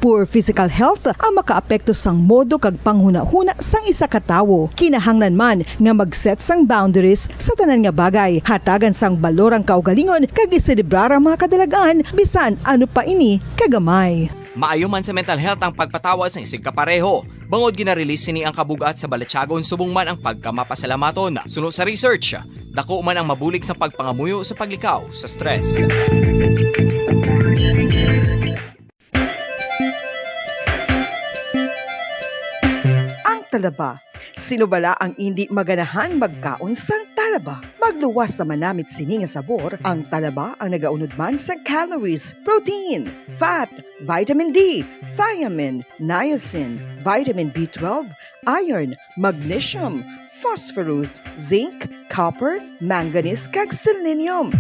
Poor physical health ang makaapekto sang modo kag panghuna-huna sang isa ka tawo. Kinahanglan man nga mag-set sang boundaries sa tanan nga bagay. Hatagan sang balorang kaugalingon kag iselebrar ang mga kadalagaan bisan ano pa ini kagamay. Maayo man sa mental health ang pagpatawad sa isig kapareho. Bangod gina-release sini ang kabugat sa Balenciagon subong man ang pagkamapasalamaton. Sunod sa research, dako man ang mabulig sa pagpangamuyo sa paglikaw sa stress. Talaba. Sino bala ang hindi maganahan magkaon sang talaba? Magluwas sa manamit sini nga sabor, ang talaba ang nagaunod man sa calories, protein, fat, vitamin D, thiamine, niacin, vitamin B12, iron, magnesium, phosphorus, zinc, copper, manganese kag selenium.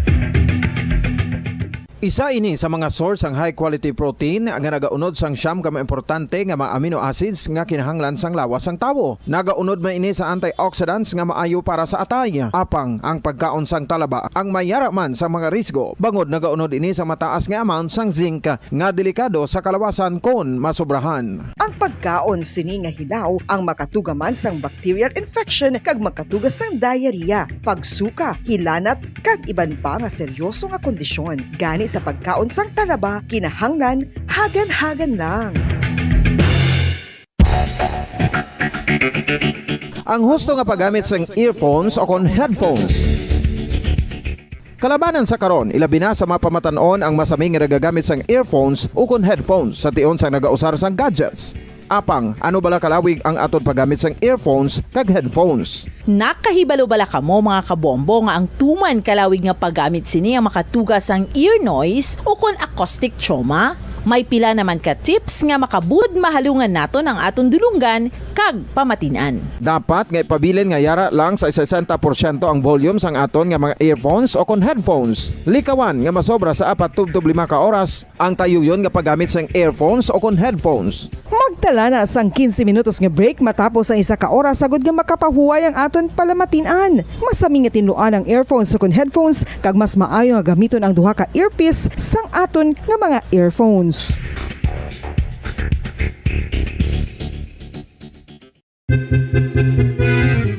Isa ini sa mga source ang high quality protein nga nagaunod sang siyam ka importante nga mga amino acids nga kinahanglan sang lawas sang tawo. Nagaunod man ini sa antioxidants nga maayo para sa atay. Apang ang pagkaon sang talaba ang mayara man sa mga risgo. Bangod nagaunod ini sa mataas nga amount sang zinc nga delikado sa kalawasan kon masobrahan. Ang pagkaon sini nga hilaw ang makatugaman sang bacterial infection kag makatugas sang diarrhea, pagsuka, hilanat kag iban pa nga seryoso nga kondisyon. Gani sa pagkaon sang talaba, kinahanglan hagan-hagan lang. Ang husto nga paggamit sang earphones o kon headphones. Kalabanan sa karon, ilabi na sa mapamatanon ang masaming nga nagagamit sang earphones o kon headphones sa tion sang nagausar sang gadgets. Apang, ano bala kalawig ang aton paggamit sang earphones kag headphones? Nakahibalo bala kamo mga kabombo nga ang tuman kalawig nga paggamit sini ang makatugas ang ear noise o kon acoustic trauma? May pila naman ka tips nga makabud mahalungan naton ang aton dulunggan kag pamatinan. Dapat nga ipabilin nga yara lang sa 60% ang volume sang aton nga mga earphones o kon headphones. Likawan nga masobra sa 4 to 5 ka oras ang tayuyon nga paggamit sang earphones o kon headphones. Magtala na sang 15 minutos nga break matapos ang isa ka oras sagod nga makapahuway ang aton palamatinan. Masami nga tinluan ang earphones o kon headphones kag mas maayo nga gamiton ang duha ka earpiece sang aton nga mga earphones.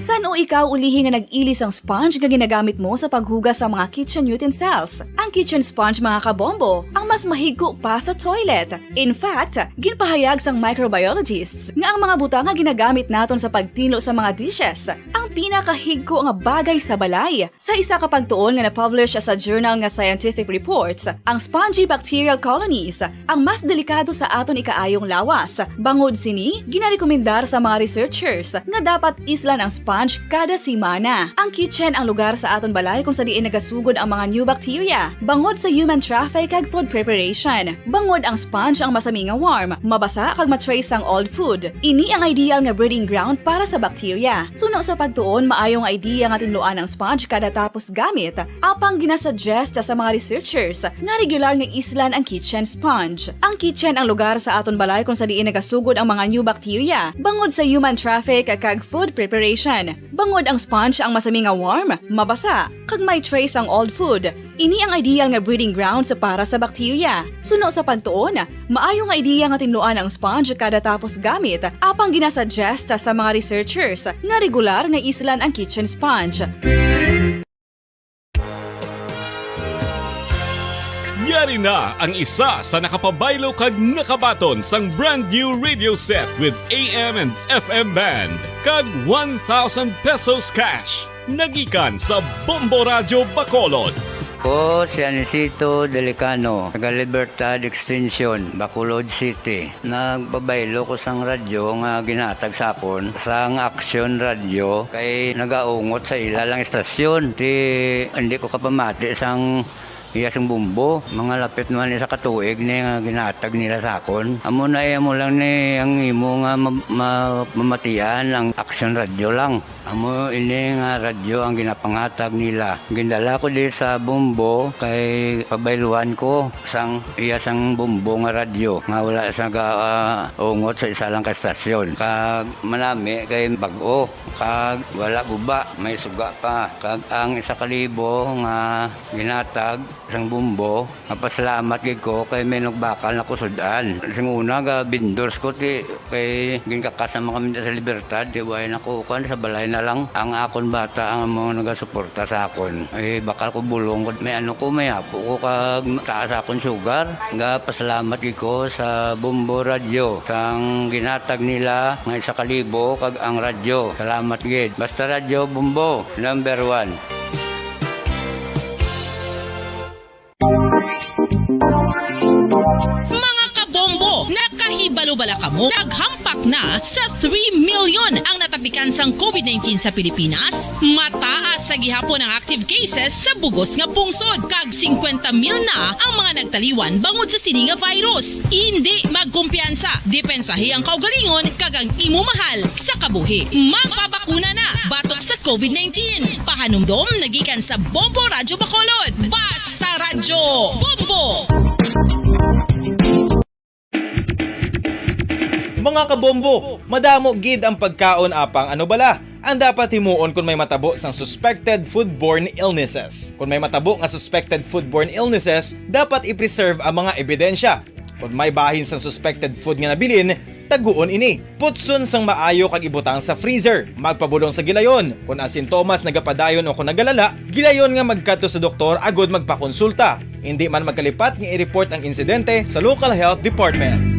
San o ikaw ulihi nga nag-ilis ang sponge nga ginagamit mo sa paghugas sa mga kitchen utensils? Ang kitchen sponge mga kabombo, ang mas mahigko pa sa toilet. In fact, ginpahayag sang microbiologists nga ang mga butang nga ginagamit naton sa pagtinlo sa mga dishes ang pinakahigko nga bagay sa balay. Sa isa ka pagtuon nga na-publish sa journal nga Scientific Reports, ang spongy bacterial colonies ang mas delikado sa aton ikaayong lawas. Bangod sini, ginarekomendar sa mga researchers nga dapat islan ang sponge kada simana. Ang kitchen ang lugar sa aton balay kung sa diin nagasugod ang mga new bacteria. Bangod sa human traffic kag food preparation. Bangod ang sponge ang masami nga warm, mabasa kag matrace ang old food. Ini ang ideal nga breeding ground para sa bacteria. Suno sa pagtuon, maayong idea nga tinluan ang sponge kada tapos gamit. Apang ginasuggest sa mga researchers nga regular nga islan ang kitchen sponge. Ang kitchen ang lugar sa aton balay kung sa diin nagasugod ang mga new bacteria. Bangod sa human traffic kag food preparation. Bangod ang sponge ang masami nga warm, mabasa, kag may trace ang old food. Ini ang ideal nga breeding ground sa para sa bacteria. Suno sa pagtuon, maayo nga idea nga tinluan ang sponge kada tapos gamit. Apang ginasuggest sa mga researchers nga regular nga islan ang kitchen sponge. Yari na ang isa sa nakapabaylo kag nakabaton sang brand new radio set with AM and FM band kag 1,000 pesos cash. Nagikan sa Bombo Radio Bacolod. Ko si Anisito Delicano, taga Libertad Extension, Bacolod City. Nagbabaylo ko sang radyo nga ginatag sapon sang Action Radio kay nagaungot sa ilalang estasyon. Hindi ko kapamati sang iyasang bumbo, mga lapit naman sa katuig ni nga ginatag nila sa akon. Amo na mo lang ni ang imo nga mamatian ang Action Radio lang. Amo ini nga radyo ang ginapangatag nila. Gindala ko di sa bumbo kay pabayluan ko sang iyasang bumbo nga radyo nga wala sa ungot sa isa lang ka estasyon. Kag manami kay bag-o, kag wala guba, may suga pa. Kag ang 1,000 nga ginatag sang bumbo. Napasalamat gid ko kay may nagbakal na kusudan. Sing una ga vendors ko ti kay ginkakasama kami sa Libertad, di way nakukan sa balay na lang ang akon bata ang mga nagasuporta sa akon. Bakal ko bulong ko may may apo ko kag taas akon sugar. Nga pasalamat gid ko sa Bumbo Radio sang ginatag nila nga 1,000 kag ang radyo. Salamat gid. Basta Radio Bumbo number 1. Nakahibalo-bala ka mo, naghampak na sa 3 million ang natapikan sang COVID-19 sa Pilipinas. Mataas sa gihapon ang active cases sa bugos nga pungsod. Kag 50 mil na ang mga nagtaliwan bangod sa sini nga virus. Hindi magkumpiyansa. Depensahi ang kaugalingon kag ang imo mahal sa kabuhi. Magpabakuna na batok sa COVID-19. Pahanumdom nagikan sa Bombo Radyo Bacolod. Basta Radyo Bombo! Mga kabombo, madamo gid ang pagkaon apang ano bala. Ang dapat himuon kung may matabo sang suspected foodborne illnesses. Kung may matabo nga suspected foodborne illnesses, dapat i-preserve ang mga ebidensya. Kung may bahin sang suspected food nga nabilin, taguon ini. Putson sang maayo kag ibutang sa freezer. Magpabulong sa gilayon. Kung ang sintomas nagapadayon o kung nagalala, gilayon nga magkadto sa doktor agod magpakonsulta. Hindi man magkalipat nga i-report ang insidente sa local health department.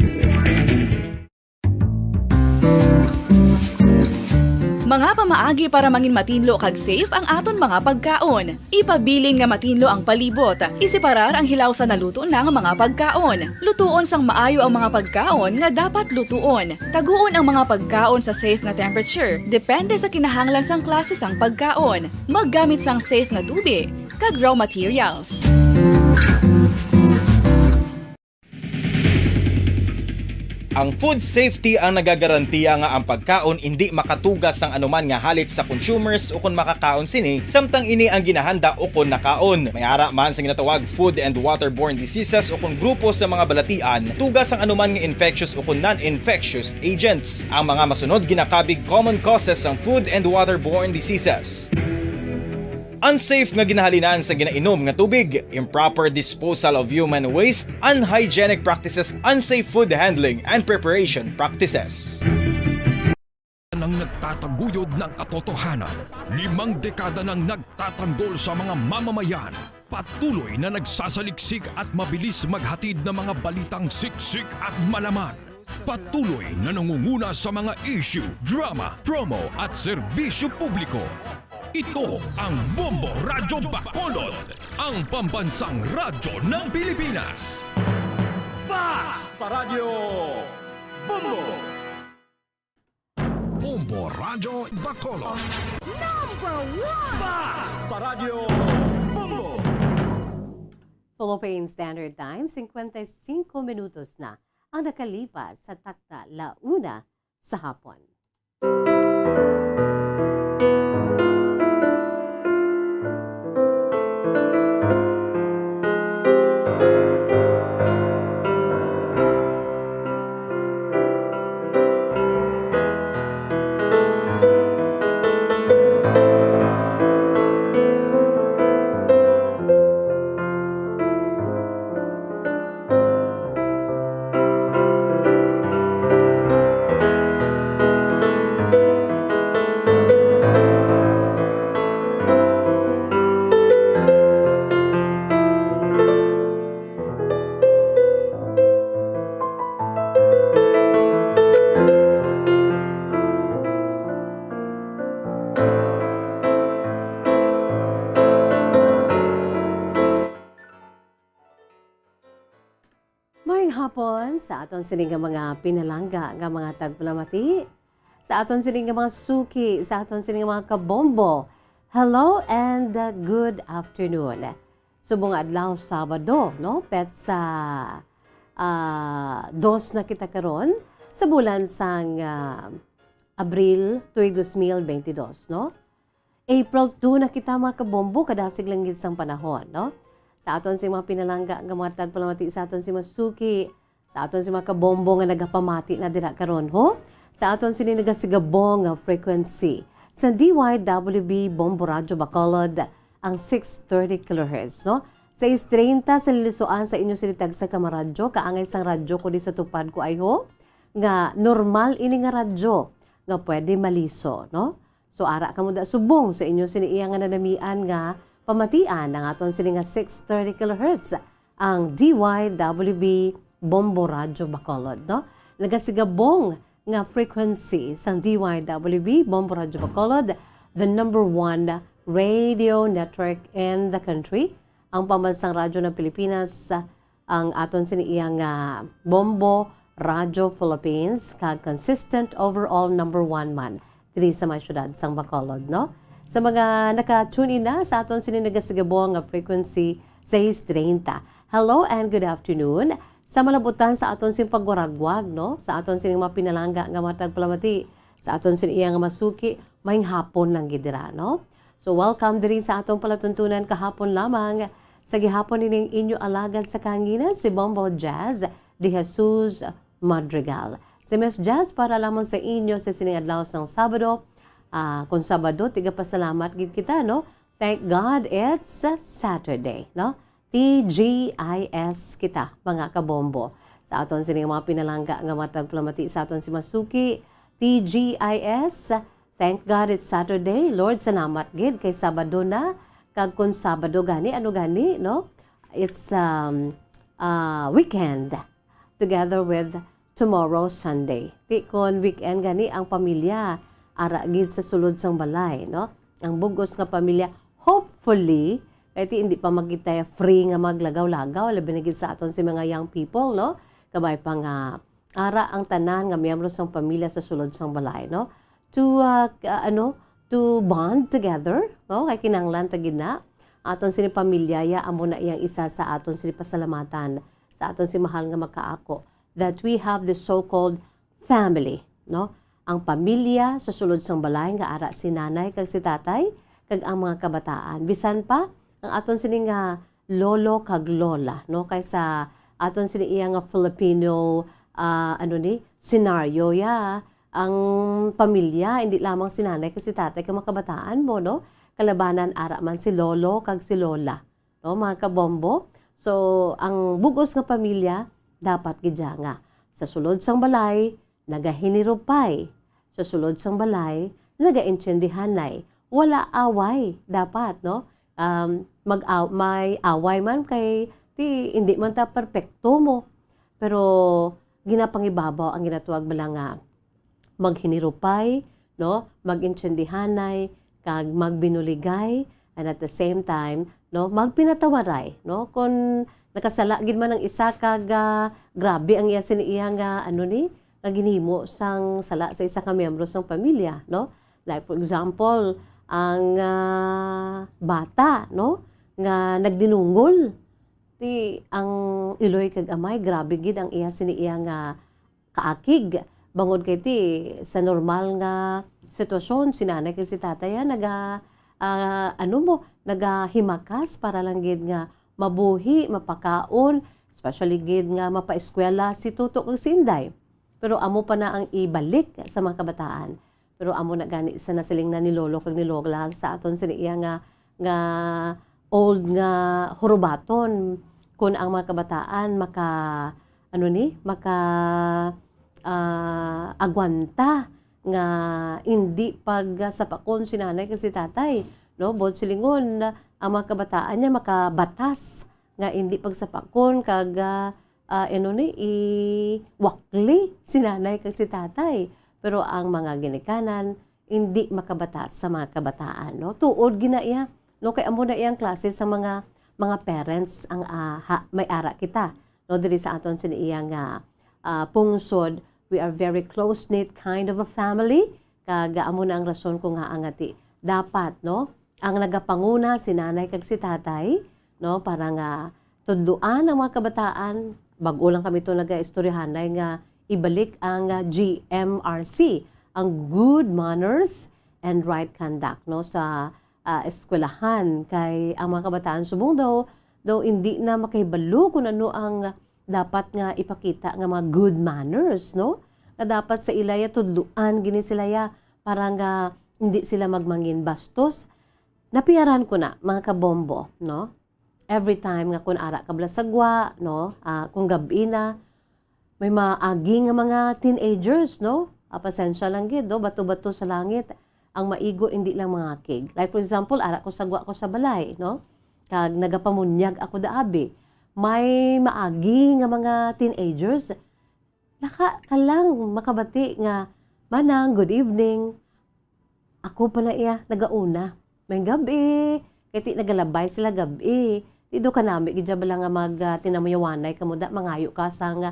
Mga pamaagi para mangin matinlo kag safe ang aton mga pagkaon. Ipabilin nga matinlo ang palibot. Isiparar ang hilaw sa naluto ng mga pagkaon. Lutuon sang maayo ang mga pagkaon nga dapat lutuon. Taguon ang mga pagkaon sa safe nga temperature. Depende sa kinahanglan sang klase sang pagkaon. Maggamit sang safe nga tubig kag raw materials. Ang food safety ang nagagarantiya nga ang pagkaon hindi makatugas sang anuman nga halit sa consumers o kung makakaon sini, samtang ini ang ginahanda o kung nakaon. May ara man sa ginatawag food and waterborne diseases o kung grupo sa mga balatian, tugas ang anuman nga infectious o kung non-infectious agents. Ang mga masunod ginakabig common causes ng food and waterborne diseases. Unsafe nga ginahalinan sa ginainom nga tubig, improper disposal of human waste, unhygienic practices, unsafe food handling, and preparation practices. Nang nagtataguyod ng katotohanan, 5 dekada nang nagtatanggol sa mga mamamayan, patuloy na nagsasaliksik at mabilis maghatid ng mga balitang siksik at malaman. Patuloy na nangunguna sa mga issue, drama, promo at serbisyo publiko. Ito ang Bombo Radyo Bacolod, ang pambansang radyo ng Pilipinas. Basta Radyo Bombo! Bombo Radyo Bacolod. Number 1! Basta Radyo Bombo! Philippine Standard Time, 55 minutos na ang nakalipas sa takda launa sa hapon. Hapon sa aton sining nga mga pinalangga nga mga tagpalamati, sa aton sining nga mga suki, sa aton sining nga mga kabombo. Hello and good afternoon. Subong adlaw Sabado, no? Pet sa dos na kita karon sa bulan sang Abril tuig 2022, no? April 2 na kita mga kabombo kadasig lang gid sang panahon, no? Sa aton si mga pinalangga nga mga tagpalamati, sa aton si masuki, sa aton si mga kabombo nga nagapamati na dira karon ho, sa aton sini nagasigabong nga frequency sa DYWB Bombo Radyo Bacolod ang 630 kHz, no? 6:30 sa lilisuan sa inyo sinitag sa kamaradyo. Kaangay sang radyo ko di sa tupad ko ay ho. Nga normal ini nga radyo nga pwede maliso, no? So ara ka mo da subong sa inyo siniiyang nga nanamian nga pamatian ang aton sini nga 630 kHz ang DYWB Bombo Radyo Bacolod, no? Nagasigabong nga frequency sang DYWB Bombo Radyo Bacolod, the #1 radio network in the country. Ang pambansang radyo ng Pilipinas, ang aton siniiyang Bombo Radyo Philippines, kag consistent overall #1 man diri sa mga syudad sang Bacolod, no? Sa mga naka-tune in na sa aton sininagasagabong nga frequency 630. Hello and good afternoon. Sa malabutan sa aton sin pagwaragwag, no? Sa aton sining mapinalangga nga matag palamati, sa aton siniyang masuki, may hapon lang gidira, no? So welcome diri sa atong palatuntunan kahapon lamang. Sa gihapon nining inyo alagad sa kahanginan si Bombo Jazz de Jesus Madrigal. Si Miss Jazz para lamang sa inyo sa sining adlaw sang Sabado. Kung Sabado, tiga pasalamat gid kita, no? Thank God it's Saturday, no? TGIS kita, mga kabombo. Sa aton sining mga pinalangga nga matag palamati sa aton si Masuki, TGIS. Thank God it's Saturday. Lord, salamat gid kay Sabado na. Kag kung Sabado gani, ano gani, no? It's weekend together with tomorrow Sunday. Di kon weekend gani ang pamilya ara gid sa sulod sang balay, no? Ang bugos nga pamilya hopefully kay hindi pa magita free nga maglagaw-lagaw labi na gid sa aton si mga young people, no? Kabay pa nga ara ang tanan nga miyembro sang pamilya sa sulod sang balay, no? To bond together, no? Kay kinahanglan ta gid na aton sini pamilya ya amo na iyang isa sa aton sini pasalamatan sa aton si mahal nga makaako that we have the so-called family, no? Ang pamilya sa sulod sang balay nga ara si nanay kag si tatay kag ang mga kabataan. Bisan pa ang aton sini nga lolo kag lola, no? Kaysa aton sini iya nga Filipino scenario ya. Ang pamilya, hindi lamang si nanay kasi tatay kag mga kabataan mo, no? Kalabanan ara man si lolo kag si lola, no? Mga kabombo. So, ang bugos nga pamilya, dapat gidya nga. Sa sulod sang balay, nagahinirupay. Sa sulod sang balay, nagaintsindihanay. Wala away, dapat, no? May away man kay hindi man ta perpekto mo. Pero, ginapangibabaw ang ginatuwag bala nga maghinirupay, no? Mag-intsindihanay, kag magbinuligay, and at the same time, no, magpinatawaray, no? Kung nakasala gid man ang isa kag grabe ang iya siniiya nga nga ginhimo sang sala sa isa ka miyembro sang pamilya, no? Like for example, ang bata, no, nga nagdinungol ang iloy kag amay, grabe gid ang iya siniiya nga kaakig. Bangod kay sa normal nga sitwasyon, si nanay kay si tatay nagahimakas para lang gid nga mabuhi, mapakaon, especially gid nga mapaeskwela si Tuto kag si Inday. Pero amo pa na ang ibalik sa mga kabataan. Pero amo na gani sa nasiling na ni Lolo kag ni Lola sa aton siniya nga old nga hurubaton kun ang mga kabataan agwanta nga hindi pagsapakon si nanay kasi tatay, no? Bod silingon ang mga kabataan niya makabatas nga hindi pagsapakon kag iwakli si nanay kasi tatay. Pero ang mga ginikanan hindi makabatas sa mga kabataan, no? Tuod ginaiya, no? Kay amo na iyang klase sa mga parents ang may ara kita, no? Diri sa aton siniya nga pungsod. We are very close-knit kind of a family. Kaga amo na ang rason ko nga angati. Dapat, no? Ang nagapanguna si nanay kag si tatay, no? Para nga tudluan ang mga kabataan. Bago lang kami ito naga-istoryahanay nga ibalik ang GMRC, ang Good Manners and Right Conduct, no? Sa eskwelahan kay ang mga kabataan subong daw hindi na makahibalo kung ano ang dapat nga ipakita nga mga good manners, no? Na dapat sa ilaya tudluan gini silaya para nga hindi sila magmangin bastos. Napiyaran ko na mga kabombo, no? every time nga kun ara ka blasagwa, no? Kung gabi na, may maagi nga mga teenagers, no? Pasensya lang gid, no? Bato-bato sa langit. Ang maigo hindi lang mga kig. Like for example, ara ko sagwa ko sa balay, no? Kag nagapamunyag ako daabi. May maagi nga mga teenagers. Laka ka lang makabati nga, manang, good evening. Ako pa na iya, nagauna. May gabi. Kaya ti nagalabay sila gabi. Dito ka namin, gidya ba lang nga tinamuyawanay kamuda, mangayo ka sa nga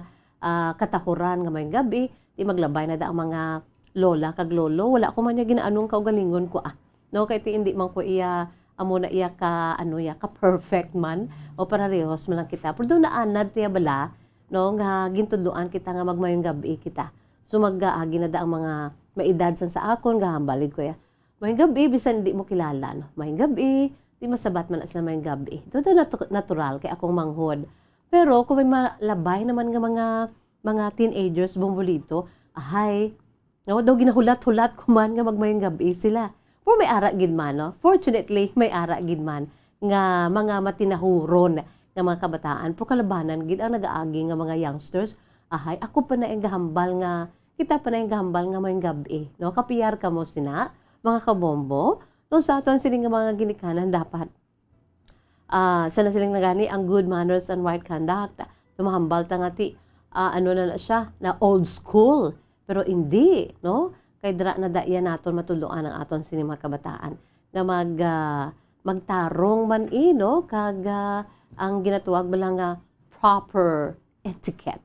katahuran nga may gabi. Di maglabay na da ang mga lola kag lolo. Wala ko man niya ginaanong kaugalingon ko No, kaya ti hindi man ko iya, amo na iya ka, ka perfect man. O pararehos man lang kita. Pero doon naanad tiya bala, no, nga gintuduan kita nga magmayong gabi kita. So mag-aagi na da ang mga maedad sa akon, gahambalid ko ya. May gabi, bisan di mo kilala, no? May gabi, di masabat man asla may gabi. Doon natural kay akong manghod. Pero kung may malabay naman nga mga teenagers bumbulito, no, daw ginahulat-hulat kuman nga magmayong gabi sila. Pero may ara gid man, no? Fortunately, may ara gid man nga mga matinahuron nga mga kabataan. Pero kalabanan gid ang nagaagi nga mga youngsters, ako pa na yung gahambal nga, kita pa na yung gahambal nga mayong gabi. No? Kapiyar ka mo sina, mga kabombo. No, sa aton siling nga mga ginikanan dapat. Sana siling nagani ang good manners and right conduct. Tumahambal ta nga ti, na siya, na old school. Pero hindi, no? Kay dra na daya naton matuluan ang aton sining mga kabataan nga magtarong man no? Kag ang ginatuwag balang nga proper etiquette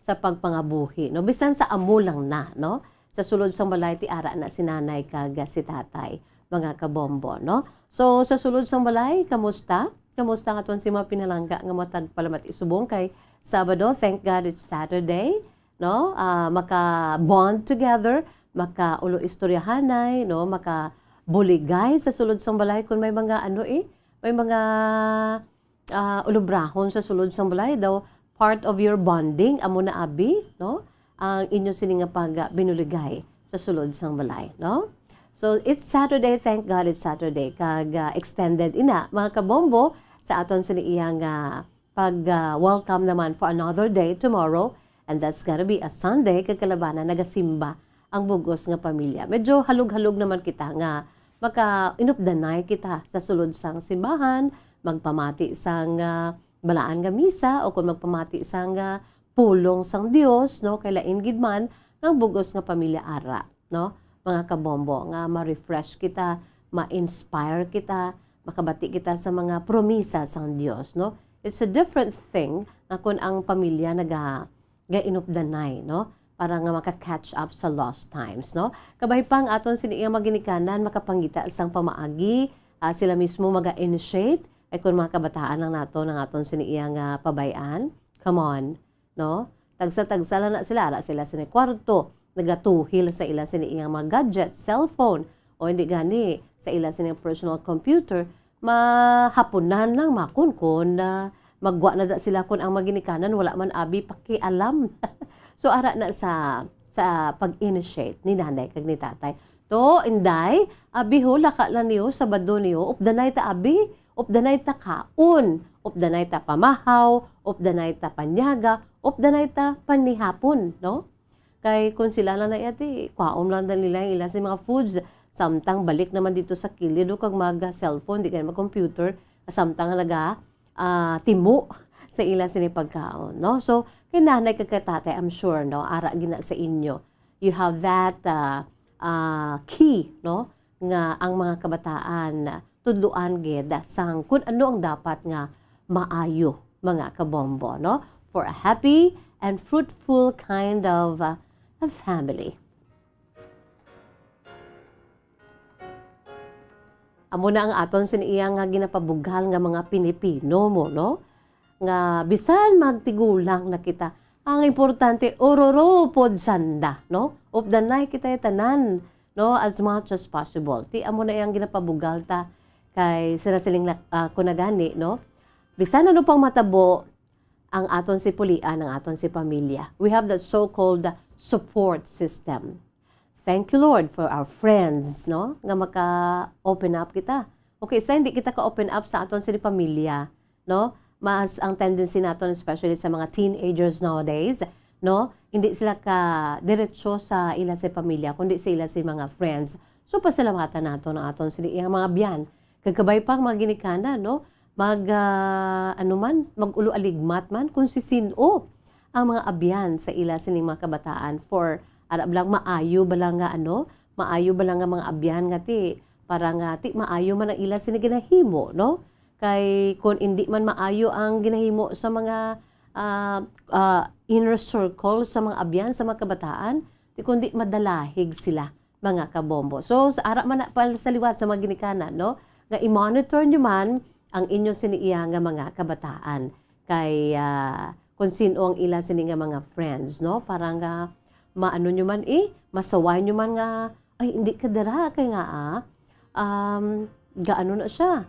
sa pagpangabuhi, no? Bisan sa amo lang na, no? Sa sulod sang balay ti ara na si nanay kag si tatay, mga kabombo, no? So sa sulod sang balay, kamusta? Kamusta nga ton si mga pinalangga nga matag palamat isubong kay Sabado? Thank God it's Saturday, no? Maka-bond together, maka-ulo istoryahanay, no? Maka-buligay sa sulod sang balay kung may mga may mga ulubrahon sa sulod sang balay daw, part of your bonding, amo na abi, no? Ang inyo sininga pag binuligay sa sulod sang balay, no? So, it's Saturday, thank God it's Saturday. Kag extended ina, mga kabombo, sa aton siniyang pag-welcome naman for another day tomorrow. And that's gonna be a Sunday, kagkalabanan, nagasimba ang bugos nga pamilya. Medyo halug-halug naman kita nga, maka-inupdanay kita sa sulod sang simbahan, magpamati sang balaan nga misa, o kung magpamati sang pulong sang Dios, no, kay lain gid man ang bugos nga pamilya ara, no, mga kabombo, nga ma-refresh kita, ma-inspire kita, makabati kita sa mga promisa sang Dios, no. It's a different thing na kung ang pamilya inupdanay, no, para nga maka-catch up sa lost times, no. Kabay pang aton siniyang maginikanan makapanggita sang pamaagi, sila mismo maga-initiate, ay kung mga kabataan lang nato ng aton siniyang pabayaan, come on, no? Tagsa-tagsa lang na sila, ara sila sa kwarto, nagatuhil sa ila siniyang mga gadget, cellphone, o hindi gani sa ila siniyang personal computer, mahapunan lang makunkon na magwa na da sila kung ang maginikanan, wala man abi pakialam. So ara na sa pag-initiate ni nanay kag ni tatay. To, inday, abi ho, laka lang niyo, sabado niyo, updanay ta abi, updanay ta kaon, updanay ta pamahaw, updanay ta panyaga, updanay ta panihapon, no? Kay kung sila lang na iti, kwaom lang nila yung ilang mga foods, samtang balik naman dito sa kilid o kag mag-cellphone, di kayo mag-computer, samtang halaga timo sa ilang sinipagkaon, no? So, kay nanay kagkatatay, I'm sure, no, ara gina sa inyo, you have that key, no, nga ang mga kabataan tudluan gid sang kung ano ang dapat nga maayo, mga kabombo, no, for a happy and fruitful kind of a family. Amo na ang aton siniyang nga ginapabughal nga mga Pilipino mo, no? Nga bisan magtigulang na kita. Ang importante, ororo pod sanda, no? Updanay kita tanan, no? As much as possible. Ti amo na yang ginapabughal ta kay sila siling kunagani, no? Bisan ano pang matabo ang aton si pulian, ang aton si pamilya. We have that so-called support system. Thank you, Lord, for our friends, no? Nga maka-open up kita. Okay, sa hindi kita ka-open up sa aton sila pamilya, no? Mas ang tendency naton especially sa mga teenagers nowadays, no? Hindi sila ka diretso sa ila sa pamilya, kundi sa ila sa mga friends. So pasalamatan nato ng aton sila iyang mga biyan. Kagkabay pang mga ginikana, no? Mag-ulo aligmat man kung sisino ang mga abyan sa ila sining mga kabataan for lang maayo balang nga maayo balang nga mga abyan nga ti para nga ti maayo man ang ila sining ginahimo, no? Kay kung hindi man maayo ang ginahimo sa mga inner circle sa mga abyan sa mga kabataan, ti kundi madalahig sila mga kabombo. So sa ara man pal sa liwat sa mga ginikanan, no? Nga i-monitor nyo man ang inyo siniiya nga mga kabataan kay kung sino ang ila sini nga mga friends, no? Para nga maano nyo man masaway nyo man nga ay hindi ka dara kay nga gaano na siya.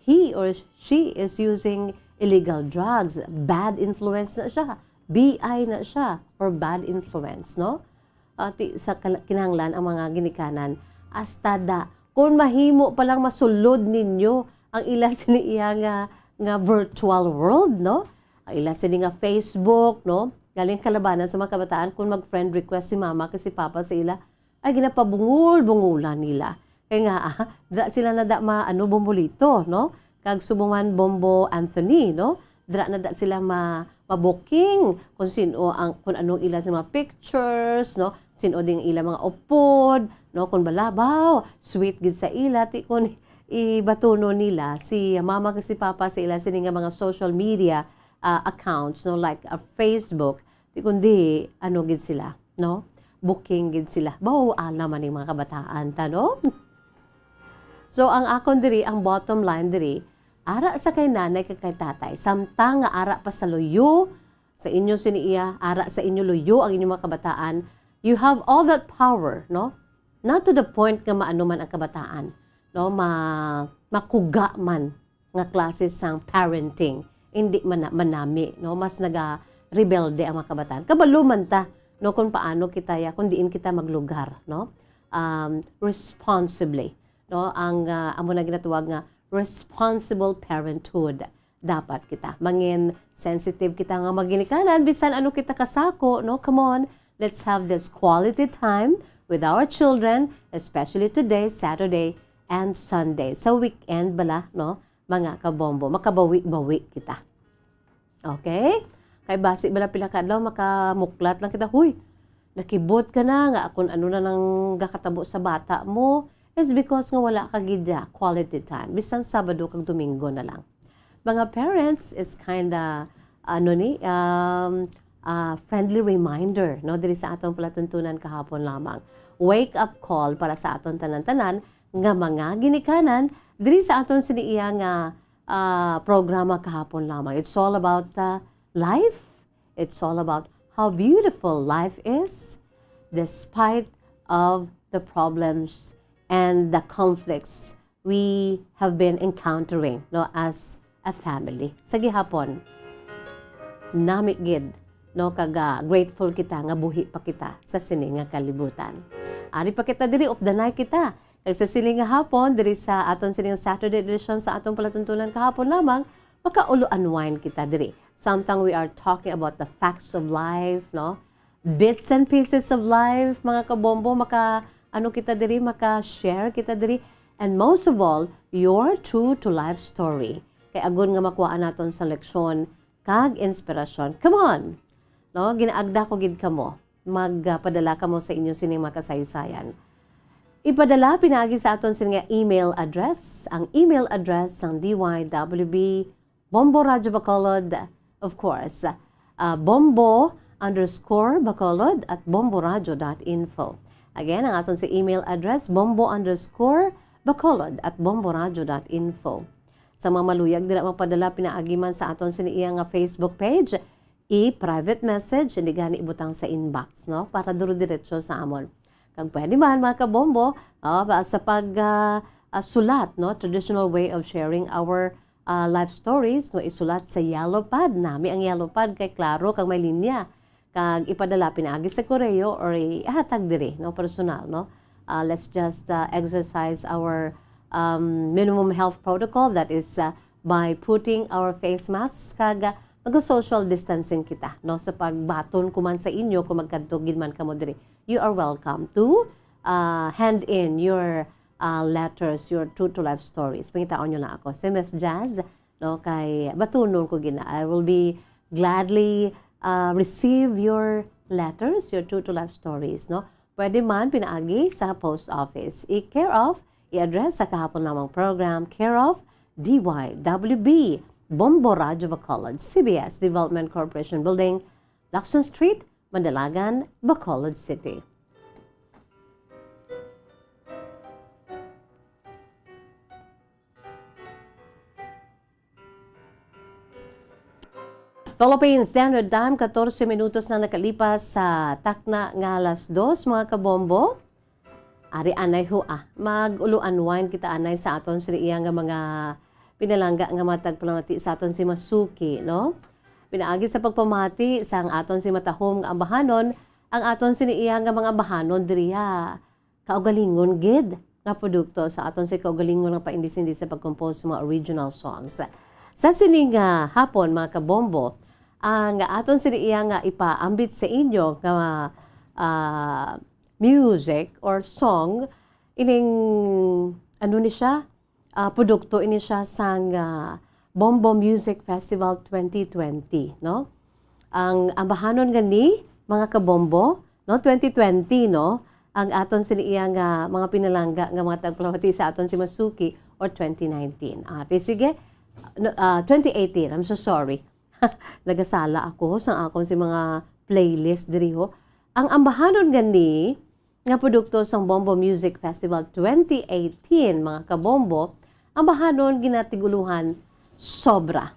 He or she is using illegal drugs, bad influence na siya, BI na siya or bad influence, no? Sa kinahanglan ang mga ginikanan astada kung mahimo palang masulod ninyo ang ila siniiya nga virtual world, no? Ang ila sini nga Facebook, no? Galing kalabanan sa mga kabataan kung mag-friend request si mama kasi papa sa ila ay ginapabungul-bungulan nila. Kaya nga sila na bumulito, no? Kag subungan Bombo Anthony, no? Na sila mabuking kung sino kung anong ila sa mga pictures, no? Sino ding ila mga upod, no? Kung balabaw, sweet gid sa ila ti kung ibatuno nila si mama kasi papa sa ila sini nga mga social media accounts, no? Like Facebook, ti kundi gid sila, no? Booking gid sila. Bawo alam man mga kabataan ta, no? So ang akon diri ang bottom line diri ara sa kay nanay kay tatay samtang nga ara pa sa luyo sa inyo siniiya ara sa inyo luyo ang inyong mga kabataan, you have all that power, no? Not to the point nga maano man ang kabataan, no? Makuga man nga klase sang parenting, hindi man manami, no? Mas naga-rebelde ang mga kabataan. Kabalo man ta, no? Kung paano kita kung diin kita maglugar, no? Responsibly, no? Ang amo na ginatawag nga responsible parenthood dapat kita. Mangin sensitive kita nga maginikanan bisan ano kita kasako, no? Come on, let's have this quality time with our children, especially today, Saturday and Sunday. Sa weekend bala, no? Mga kabombo, makabawi-bawi kita. Okay? Kay basi bala pila kadlaw makamuklat lang kita, huy, nakibot ka na nga kung ano na nang gakatabo sa bata mo, is because nga wala ka gidya quality time. Bisan Sabado kag Domingo na lang. Mga parents is kinda friendly reminder, no? Diri sa atong palatuntunan kahapon lamang. Wake up call para sa aton tanan-tanan nga mga ginikanan diri sa aton siniiya nga programa kahapon lamang. It's all about life. It's all about how beautiful life is despite of the problems and the conflicts we have been encountering, no, as a family. Sa gihapon, nami gid, no, kaga grateful kita nga buhi pa kita sa sini nga kalibutan. Ari pa kita diri of the night kita. Kag sa sini nga hapon diri sa aton sining Saturday edition sa atong palatuntunan kahapon lamang, makaulo unwind kita diri. Sometimes we are talking about the facts of life, no? Bits and pieces of life, mga kabombo, kita diri, maka-share kita diri, and most of all, your true to life story. Kay agon nga makuhaan naton sa leksyon kag inspirasyon. Come on. No, ginaagda ko gid kamo. Magpadala kamo sa inyo sining makasaysayan. Ipadala pinaagi sa aton sining email address. Ang email address ng DYWB Bombo Radio Bacolod, of course. Bombo_Bacolod at bomboradio.info. Again, ang aton sa email address, bombo_Bacolod at bomboradio.info. Sa mga maluyag, dila mapadala pinaagi man sa aton sa iyang Facebook page, i-private message, hindi gani ibutang sa inbox, no? Para duro-diretso sa amon. Kag pwede man, mga kabombo, sa pag-sulat, no? Traditional way of sharing our life stories, no? Isulat sa yellow pad. Nami ang yellow pad, kay klaro, kag may linya. Kag ipadala pinaagi sa koreo or ihatag diri, no, personal, no. Let's just exercise our minimum health protocol, that is by putting our face masks kag mag-social distancing kita, no? Sa pagbaton kuman sa inyo, kung magkadtugid man kamo diri, you are welcome to hand in your letters, your true to life stories. Pangitaon nyo na ako. Si Miss Jazz, no, kay batunon ko gina. I will be gladly receive your letters, your true to life stories, no? Pwede man pinaagi sa post office. I-care of, i-address sa kahapon namang program, care of DYWB, Bombo Radio Bacolod, CBS Development Corporation Building, Lacson Street, Mandalagan, Bacolod City. Philippine Standard Time, 14 minutos na nakalipas sa takna nga alas 2, mga kabombo. Ari anay ho mag-ulo-unwind kita anay sa aton sa iya nga mga pinalangga nga matag palamati sa aton si Masuki, no? Pinaagi sa pagpamati sa ang aton si Matahom nga ambahanon, ang aton si iya nga mga ambahanon diriya kaugalingon gid nga produkto sa aton si kaugalingon nga paindis-indis sa pag-compose sa mga original songs. Sa sining hapon, mga kabombo, ang aton sila nga ipaambit sa inyo nga music or song, ining ano ni siya, produkto ini siya sang Bombo Music Festival 2020, no? Ang ambahanon gani, mga kabombo, no, 2020, no? Ang aton sila nga mga pinalangga nga mga tagpalawati sa aton si Masuki or 2019. Sige, 2018, I'm so sorry. Nagasala ako sa akong si mga playlist diri ho. Ang ambahanon gani nga produkto sang Bombo Music Festival 2018, mga kabombo, ambahanon ginatiguluhan sobra.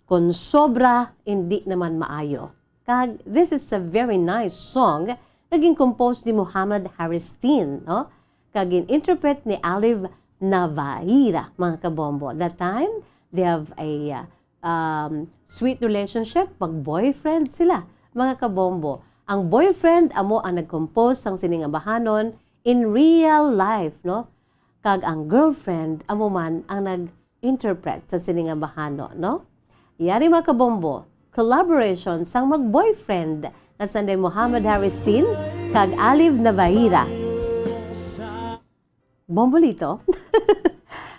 Kung sobra, hindi naman maayo. Kag this is a very nice song naging composed ni Muhammad Haristin, no? Kag in-interpret ni Alif Navaira, mga kabombo. That time, they have a sweet relationship, pag-boyfriend sila, mga kabombo. Ang boyfriend amo ang nag-compose sang siningabahanon in real life, no? Kag ang girlfriend amo man ang nag-interpret sa siningabahanon, no? Yari, mga kabombo, collaboration sang mag-boyfriend na sanday Muhammad Haristin kag Alif Navaira. Bombolito?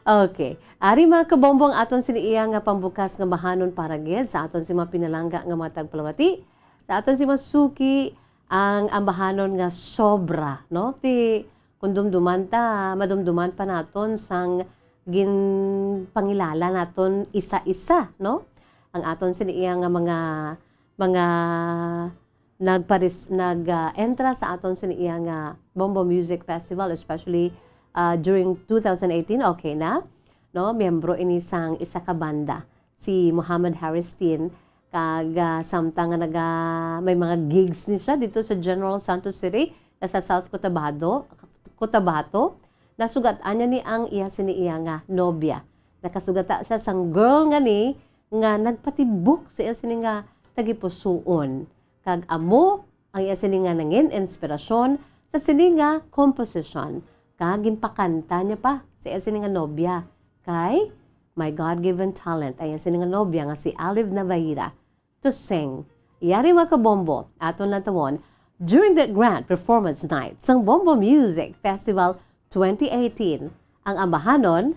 Okay. Ari, mga kabombong, aton siniiya nga pambukas nga bahanon para gid sa aton si mga pinalangga nga mga tagpalawati. Sa aton si Masuki ang ambahanon nga sobra, no? Ti kung dumduman ta, madumduman pa naton sang ginpangilala naton isa-isa, no? Ang aton siniiya nga mga nag-entra sa aton siniiya nga Bombo Music Festival, especially during 2018, okay na, no? Miyembro ini sang isa ka banda, si Muhammad Haristin, kag samtang may mga gigs ni siya dito sa General Santos City, sa South Cotabato, nasugat anya ni ang iya siniiya nga nobya. Nakasugata siya sang girl nga ni nga nagpatibok sa iya sini nga tagipusuon. Kag amo ang iya sini nga nangin inspirasyon sa sini nga composition. Kag gimpakanta niya pa sa iya sini nga nobya kay my God-given talent ay iya sini nga nobya nga si Alif Navaira to sing. Yari, mga kabombo, aton natawon during the grand performance night sang Bombo Music Festival 2018, ang ambahanon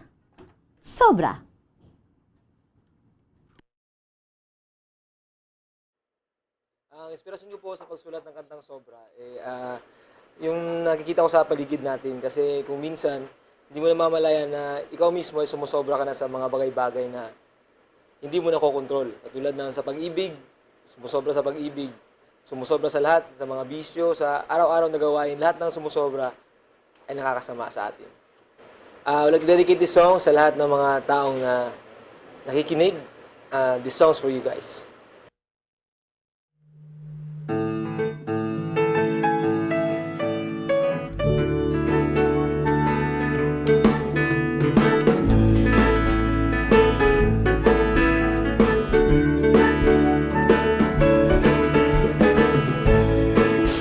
sobra. Ang inspirasyon niyo po sa pagsulat ng kantang Sobra, yung nakikita ko sa paligid natin. Kasi kung minsan, hindi mo namamalayan na ikaw mismo ay sumusobra ka na sa mga bagay-bagay na hindi mo nakokontrol. Katulad ng sa pag-ibig, sumusobra sa pag-ibig, sumusobra sa lahat, sa mga bisyo, sa araw-araw na gawain, lahat ng sumusobra ay nakakasama sa atin. I would like to dedicate this song sa lahat ng mga taong na nakikinig. This song's for you guys.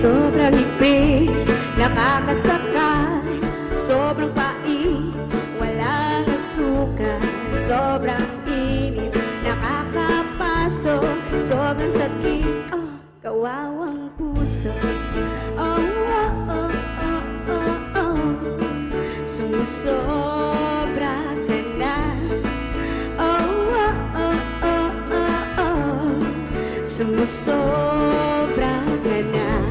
Sobrang ipin, nakakasakal. Sobrang pait, walang asukal. Sobrang paso, sobrang sakit, oh, kawawang puso. Oh, oh, oh, oh, oh, oh. Sumusobra ka na. Oh, oh, oh, oh, oh, oh. Sumusobra ka na.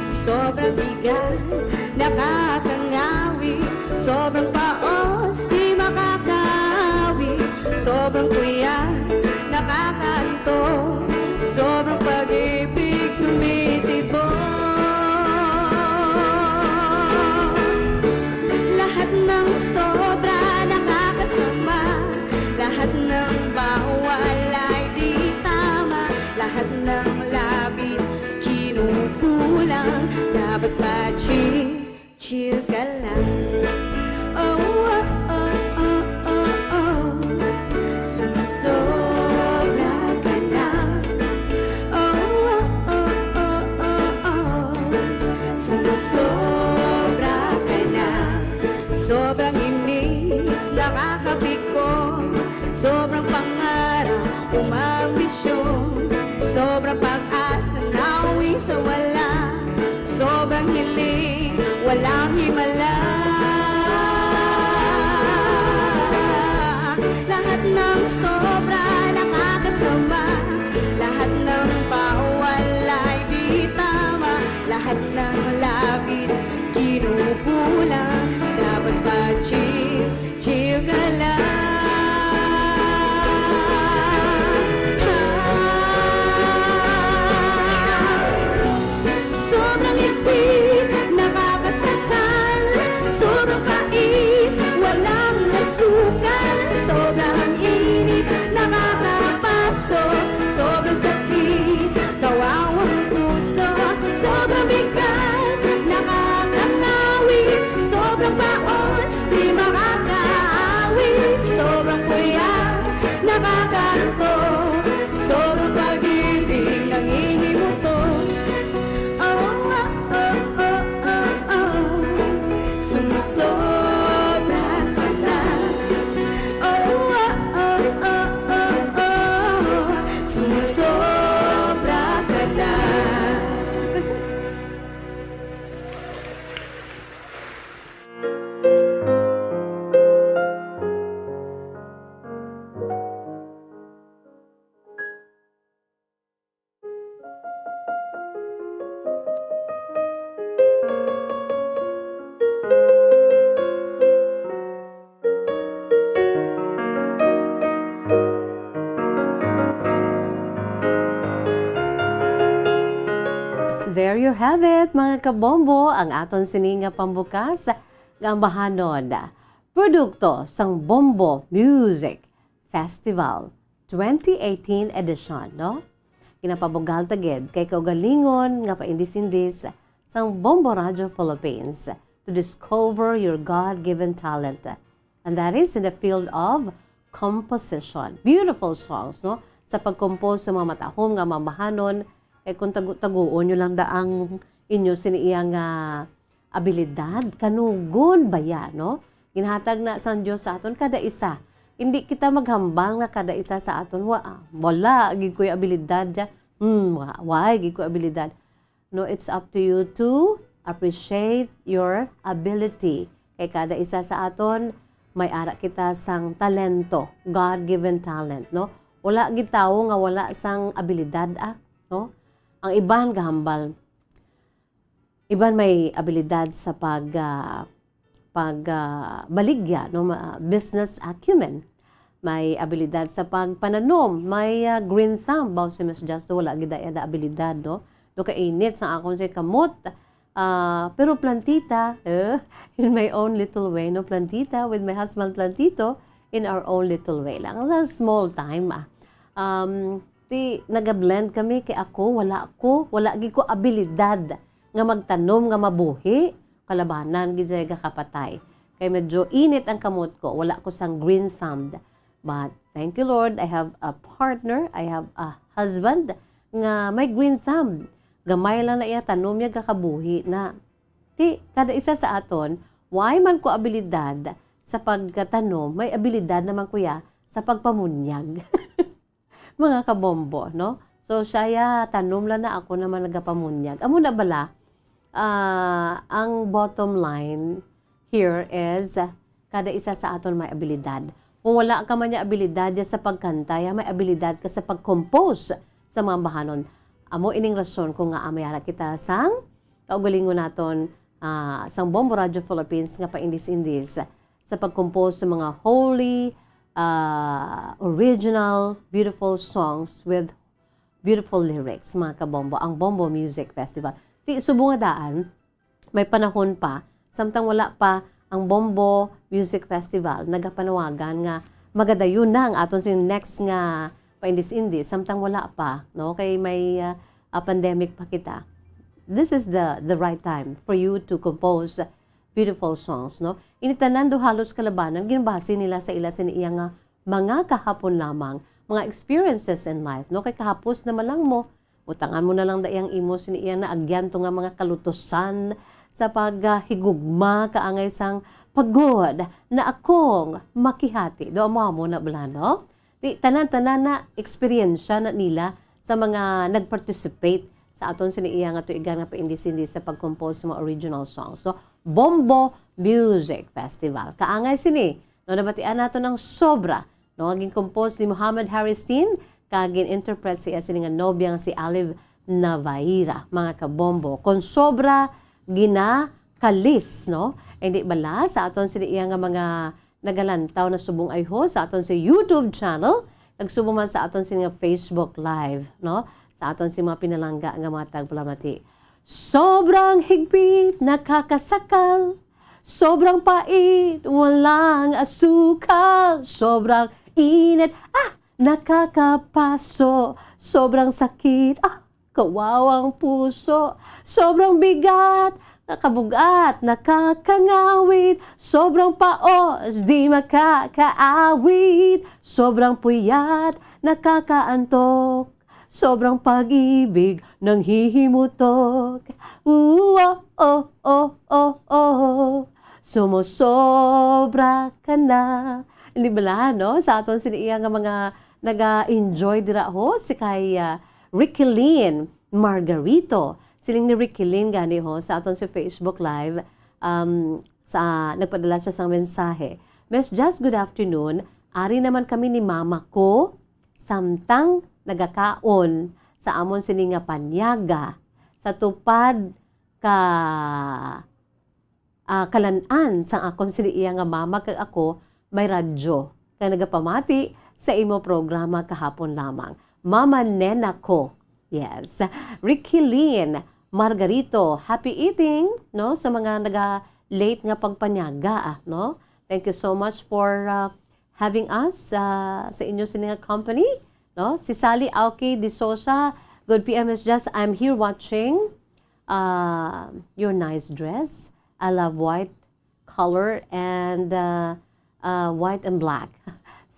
Sobrang bigat, nakakangawi. Sobrang paos, di makakawi. Sobrang kuya, nakakaanto. Sobrang pag-ibig, tumitibok. Lahat ng sobra, nakakasama. Lahat ng bawal ay di tama. Lahat ng labis, kinukulang. Dapat pa chill ka lang. Oh, oh, oh, oh, oh, oh. Sumusobra ka na. Oh, oh, oh, oh, oh, oh. Sumusobra ka na. Sobrang inis, nakakapiko. Sobrang pangarap, umambisyon. Sobrang pag-asa, nauwi sa wala. Sobrang hiling, walang himala. Lahat ng sobra, nakakasama. Lahat ng bawal ay di tama. Lahat ng labis, kinukulang. Dapat ba chill ka lang? Sobrang ipit, nakakasakal. Sobrang pait, walang nasukan. Sobrang init, nakakapaso. Sobrang sakit, kawawang puso. Sobrang bigat, nakakanawi. Sobrang baos, di makakaawit. Sobrang kuya, nakakanto. Sobrang pag-ibig, nangihimutot. Sumusobra ka na. Oh, oh, oh, oh, oh, oh. Sumusobra ka na. There you have it, mga kabombo, ang aton sininga pambukas nga ambahanon. Produkto sang Bombo Music Festival 2018 edition, no? Kinapabugal tagid kay kaugalingon nga paindis-indis sang Bombo Radio Philippines to discover your God-given talent. And that is in the field of composition. Beautiful songs, no? Sa pagkompose sa mga matahom nga mamahanon, kung taguon nyo lang daang inyo siniiyang abilidad, kanugon ba yan, no? Ginhatag na sa Diyos sa aton kada isa. Hindi kita maghambal nga kada isa sa aton, wala, gid ko'y abilidad dyan. Why, gid ko'y abilidad. No, it's up to you to appreciate your ability. Kay kada isa sa aton, may ara kita sang talento, God-given talent, no? Wala gid tawo nga wala sang abilidad, no? Ang iban gahambal. Iban may abilidad sa baligya, no, business acumen. May abilidad sa pagpananom, may green thumb, baw si Miss Justo wala gid da abilidad, no. Do kainit sa akon si kamot. Pero plantita, in my own little way, no, plantita with my husband plantito in our own little way lang. Sa small time, nagablend kami kay wala gid ko abilidad nga magtanom nga mabuhi, kalabanan gid jay kapatay. Kay medyo init ang kamot ko, wala ko sang green thumb. But thank you Lord, I have a partner, I have a husband nga may green thumb. Gamay lang na iya tanom niya kakabuhi na. Kada isa sa aton, why man ko abilidad sa pagkatanom, may abilidad naman kuya sa pagpamunyag. mga kabombo, no? So, siya tanom lang na ako naman nagapamunyag. Amo na bala, ang bottom line here is, kada isa sa aton may abilidad. Kung wala ka man niya abilidad sa pagkanta, may abilidad ka sa pag-compose sa mga bahanon. Amo ining rason kung nga amayara kita sang kaugalingon naton sang Bombo Radio Philippines nga pa-indis-indis sa pag-compose sa mga holy, original, beautiful songs with beautiful lyrics, mga kabombo. Ang Bombo Music Festival. Di subungadaan, may panahon pa, samtang wala pa ang Bombo Music Festival, nagapanawagan nga magadayon na ang aton sin next nga pa-indis-indis, samtang wala pa, no? Kay may pandemic pa kita. This is the right time for you to compose beautiful songs, no? Initanan do halos kalabanan, ginbase nila sa ila siniya nga mga kahapon lamang, mga experiences in life, no? Kay kahapos naman lang mo, utangan mo na lang dayang imo siniya na agyan to nga mga kalutusan sa paghigugma kaangay sang pagod na akong makihati. Do mo na bala, no? Di tanan-tanan na experience na nila sa mga nag-participate sa aton siniya nga tuigan nga pa-indis-indis sa pag-compose sa mga original songs. So, Bombo Music Festival. Kaangay sini, no, nabatian nato ng sobra. No, aging compose ni Muhammad Haristin, kagin interpret siya sini nga nobyang si Aliv Navaira, mga kabombo. Kon sobra ginakalis, no? Hindi bala sa aton siniya nga mga nagalantaw na subong ayho sa aton sa YouTube channel, nagsubong man sa aton sini nga Facebook Live, no? Sa aton si mga pinalangga nga mga tagpalamati. Sobrang higpit, nakakasakal. Sobrang pait, walang asukal. Sobrang init, nakakapaso. Sobrang sakit, kawawang puso. Sobrang bigat, nakabugat, nakakangawit. Sobrang paos, di makakaawit. Sobrang puyat, nakakaantok. Sobrang pag-ibig nang hihimutok. Sumusobra ka na. Hindi ba no? Sa aton siniya nga mga naga-enjoy dira ho si kay Ricky Lynn Margarito. Siling ni Ricky Lynn gani ho sa aton si Facebook Live, nagpadala siya sang mensahe. Miss Just, good afternoon. Ari naman kami ni mama ko samtang nagakaon sa amon sini nga panyaga sa tupad kalanan sa akon sini iya nga mama kag ako may radyo kay nagapamati sa imo programa kahapon lamang. Mama Nena ko. Yes. Ricky Lynn Margarito, happy eating, no, sa mga naga-late nga pagpanyaga, no? Thank you so much for having us sa inyo sini nga company. No? Si Sally Auki de Sosa, good PM is just, I'm here watching your nice dress. I love white color and white and black.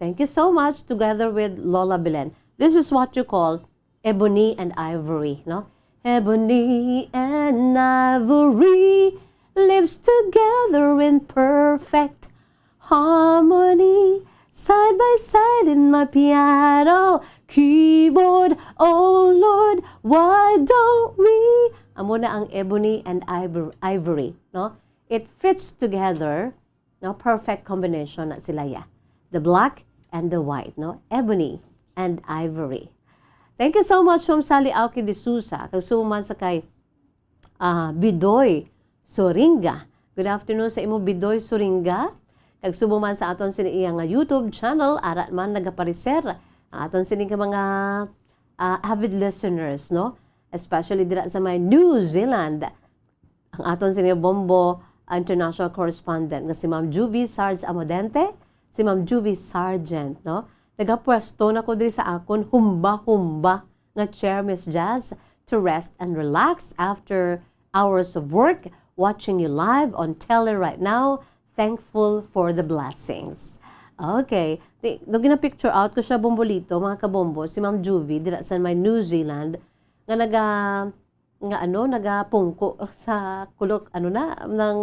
Thank you so much, together with Lola Belen. This is what you call ebony and ivory. No? Ebony and ivory lives together in perfect harmony. Side by side in my piano keyboard, oh Lord, why don't we? Amo na ang ebony and ivory, no? It fits together, no? Perfect combination na sila ya. The black and the white, no? Ebony and ivory. Thank you so much from Sally Auki de Sousa. Kasuman sa kay Bidoy Soringa. Good afternoon sa imo Bidoy Soringa. Kagsubo man sa aton sini nga YouTube channel, arat man nagapariser ang aton sini nga mga avid listeners, no? Especially dira sa may New Zealand. Ang aton sini Bombo international correspondent nga si Ma'am Juvie Sarge Amodente, si Ma'am Juvie Sargent, no? Nagapwesto na ko diri sa akon humba-humba nga chair, Miss Jazz, to rest and relax after hours of work, watching you live on tele right now. Thankful for the blessings. Okay. Doon gina-picture out ko siya bombolito, mga kabombo, si Ma'am Juvie, dira sa may New Zealand, nga nagapungko sa kulok, ng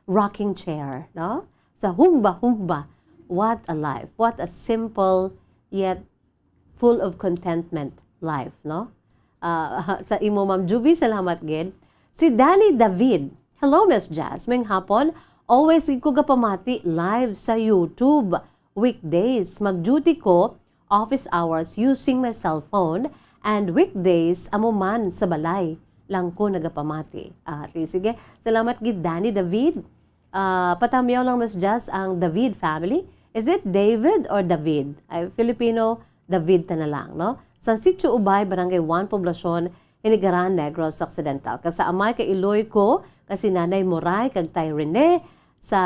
rocking chair, no? Sa humba-humba. What a life. What a simple yet full of contentment life, no? Sa imo Ma'am Juvie, salamat gid. Si Danny David, hello Miss Jazz, may hapon, always ko gapamati live sa YouTube. Weekdays, mag-duty ko, office hours using my cellphone, and weekdays, amo man sa balay, lang ko nagapamati. Sige, salamat gid Danny David. Patamyaw lang Miss Jazz ang David family. Is it David or David? Filipino, David ta na lang, no? San Sitio Ubay, Barangay 1, Poblacion, Hinigaran, Negros Occidental. Kasaamay kay Iloy ko, kasi Nanay Moray, kag Tay Rene, sa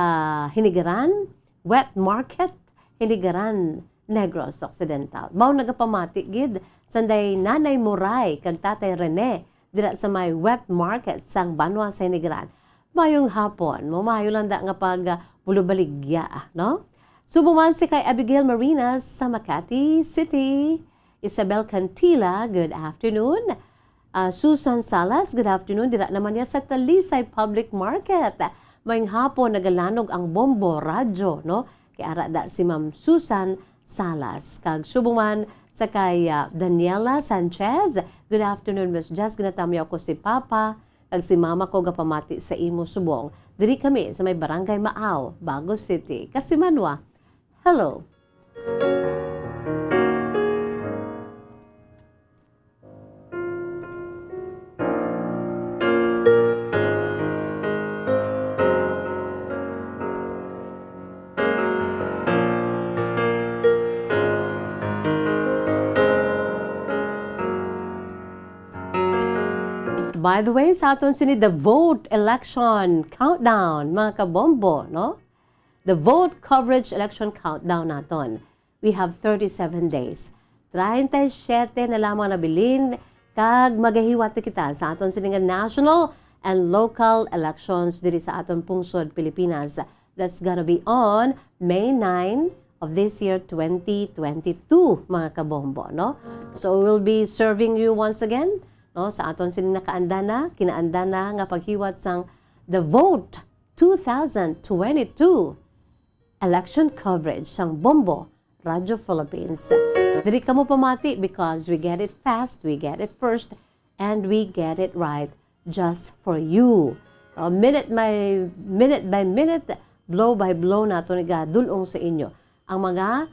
Hinigaran, Wet Market, Hinigaran, Negros Occidental. Mao nagapamati gid sanday Nanay Moray, kag Tatay Rene, dira sa may Wet Market sang Banwa sa Hinigaran. Mayong hapon, mayo lang da nga pag bulubaligya, no? Subuman si kay Abigail Marinas sa Makati City. Isabel Cantila, good afternoon. Susan Salas, good afternoon. Dira naman niya sa Talisay Public Market. Mayong hapon, nagalanog ang Bombo Radyo, no? Kaya arada si Ma'am Susan Salas. Kag subuman sa kay Daniela Sanchez. Good afternoon, Miss Jazz. Ginatamyo ko si Papa. Kag si Mama ko gapamati sa imo subong. Diri kami sa may Barangay Maaw, Bagos City. Kasimanwa. Hello. By the way, sa aton sini the vote election countdown, mga kabombo, no? The vote coverage election countdown naton. We have 37 days. 37 na lamang nabilin kag magahiwat kita sa aton sini nga national and local elections diri sa aton pungsod Pilipinas. That's gonna be on May 9 of this year 2022, mga kabombo, no? So we'll be serving you once again, no, sa aton sini nakaandana, kinaandana nga paghiwat sang The Vote 2022 election coverage sang Bombo Radio Philippines. Diri kamo pamati because we get it fast, we get it first, and we get it right just for you. Minute by minute, blow by blow nato nigadulong sa inyo ang mga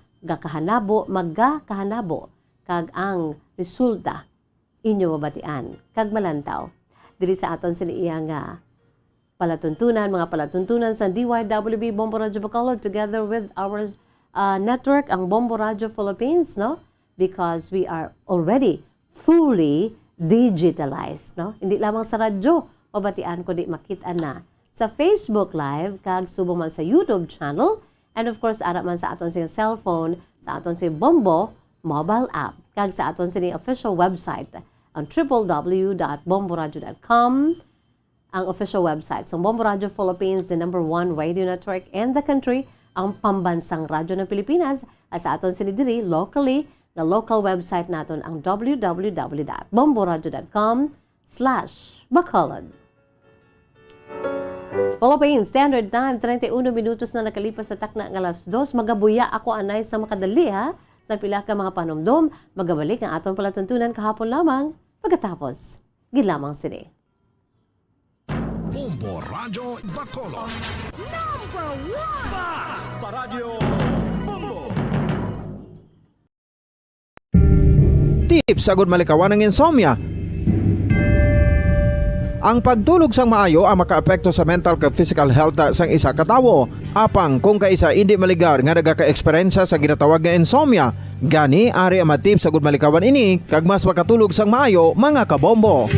magkahanabo kag ang resulta inyo mabatian kag malantaw diri sa aton sa iyang mga palatuntunan sa DYWB Bombo Radio Bacolod together with our network ang Bombo Radio Philippines, no, because we are already fully digitalized, no, hindi lamang sa radyo mabatian ko di makita na sa Facebook Live kag subong man sa YouTube channel, and of course ara man sa aton sa cellphone sa aton sa Bombo mobile app kag sa aton sa official website ang www.bomboradio.com, ang official website ng Bombo Radio Philippines, the #1 radio network in the country, ang pambansang radyo ng Pilipinas, at sa aton sinidiri locally, na local website naton ang www.bomboradio.com/Bacolod. Philippine Standard Time, 31 minutos na nakalipas sa takna ng alas 2. Magabuya ako anay sa makadali, ha? Sa pila ka mga panomdom, magabalik ang atong palatuntunan kahapon lamang. Pagkatapos, gilamang sini. Bombo Radio Bacolod. Number 1! Basta Radio Bombo! Tips sagud malikawan ng insomnia. Ang pagtulog sang maayo ang makaapekto sa mental kag physical health sang isa ka tawo. Apang kung kaisa hindi maligar nga nagaka-eksperyensya sa ginatawag nga insomnia, gani ari ang matip sagud malikawan ini kag mas makatulog sang maayo, mga kabombo.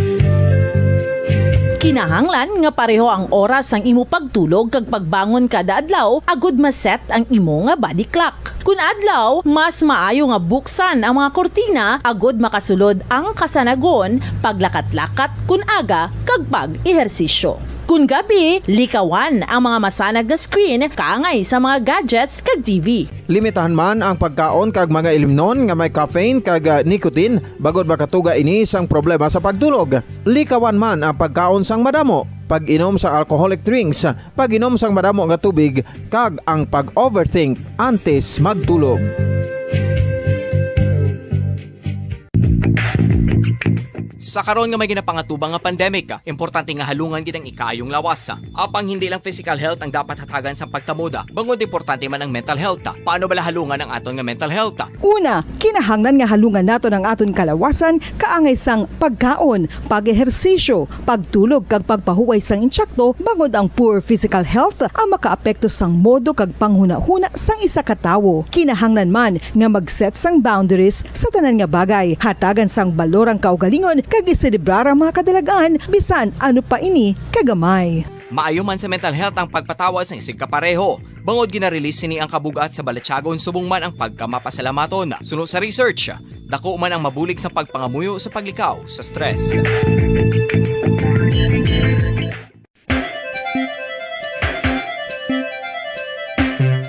Kinahanglan nga pareho ang oras ang imo pagtulog kag pagbangon kada adlaw, agud maset ang imo nga body clock. Kun adlaw, mas maayo nga buksan ang mga kortina agud makasulod ang kasanagon, paglakat-lakat kun aga kag pag-ehersisyo. Kun gabi, likawan ang mga masanag nga screen kaangay sa mga gadgets kag TV. Limitahan man ang pagkaon kag mga ilimnon nga may caffeine kag nicotine bagod makatuga ini sang problema sa pagtulog. Likawan man ang pagkaon sang madamo, pag-inom sa alcoholic drinks, pag-inom sang madamo nga tubig kag ang pag-overthink antes magtulog. Sa karon nga may ginapangatubang nga pandemic, importante nga halungan gid ang ikayong lawas. Apang hindi lang physical health ang dapat hatagan sa pagtamuda, bangod importante man ang mental health. Paano bala halungan ang aton nga mental health? Una, kinahanglan nga halungan nato ang aton kalawasan kaangay sang pagkaon, pag-ehersisyo, pagtulog kag pagpahuway sang insyakto bangod ang poor physical health ang makaapekto sang modo kag panghuna-huna sang isa ka tawo. Kinahanglan man nga mag-set sang boundaries sa tanan nga bagay, hatagan sang balorang kaugalingon kag iselebrar ang mga kadalagan bisan ano pa ini kagamay. Maayo man sa mental health ang pagpatawad sa isig kapareho. Bangod ginarelease sini ang kabugat sa Balachagon subong man ang pagkamapasalamaton. Suno sa research, dako man ang mabulig sa pagpangamuyo sa paglikaw sa stress.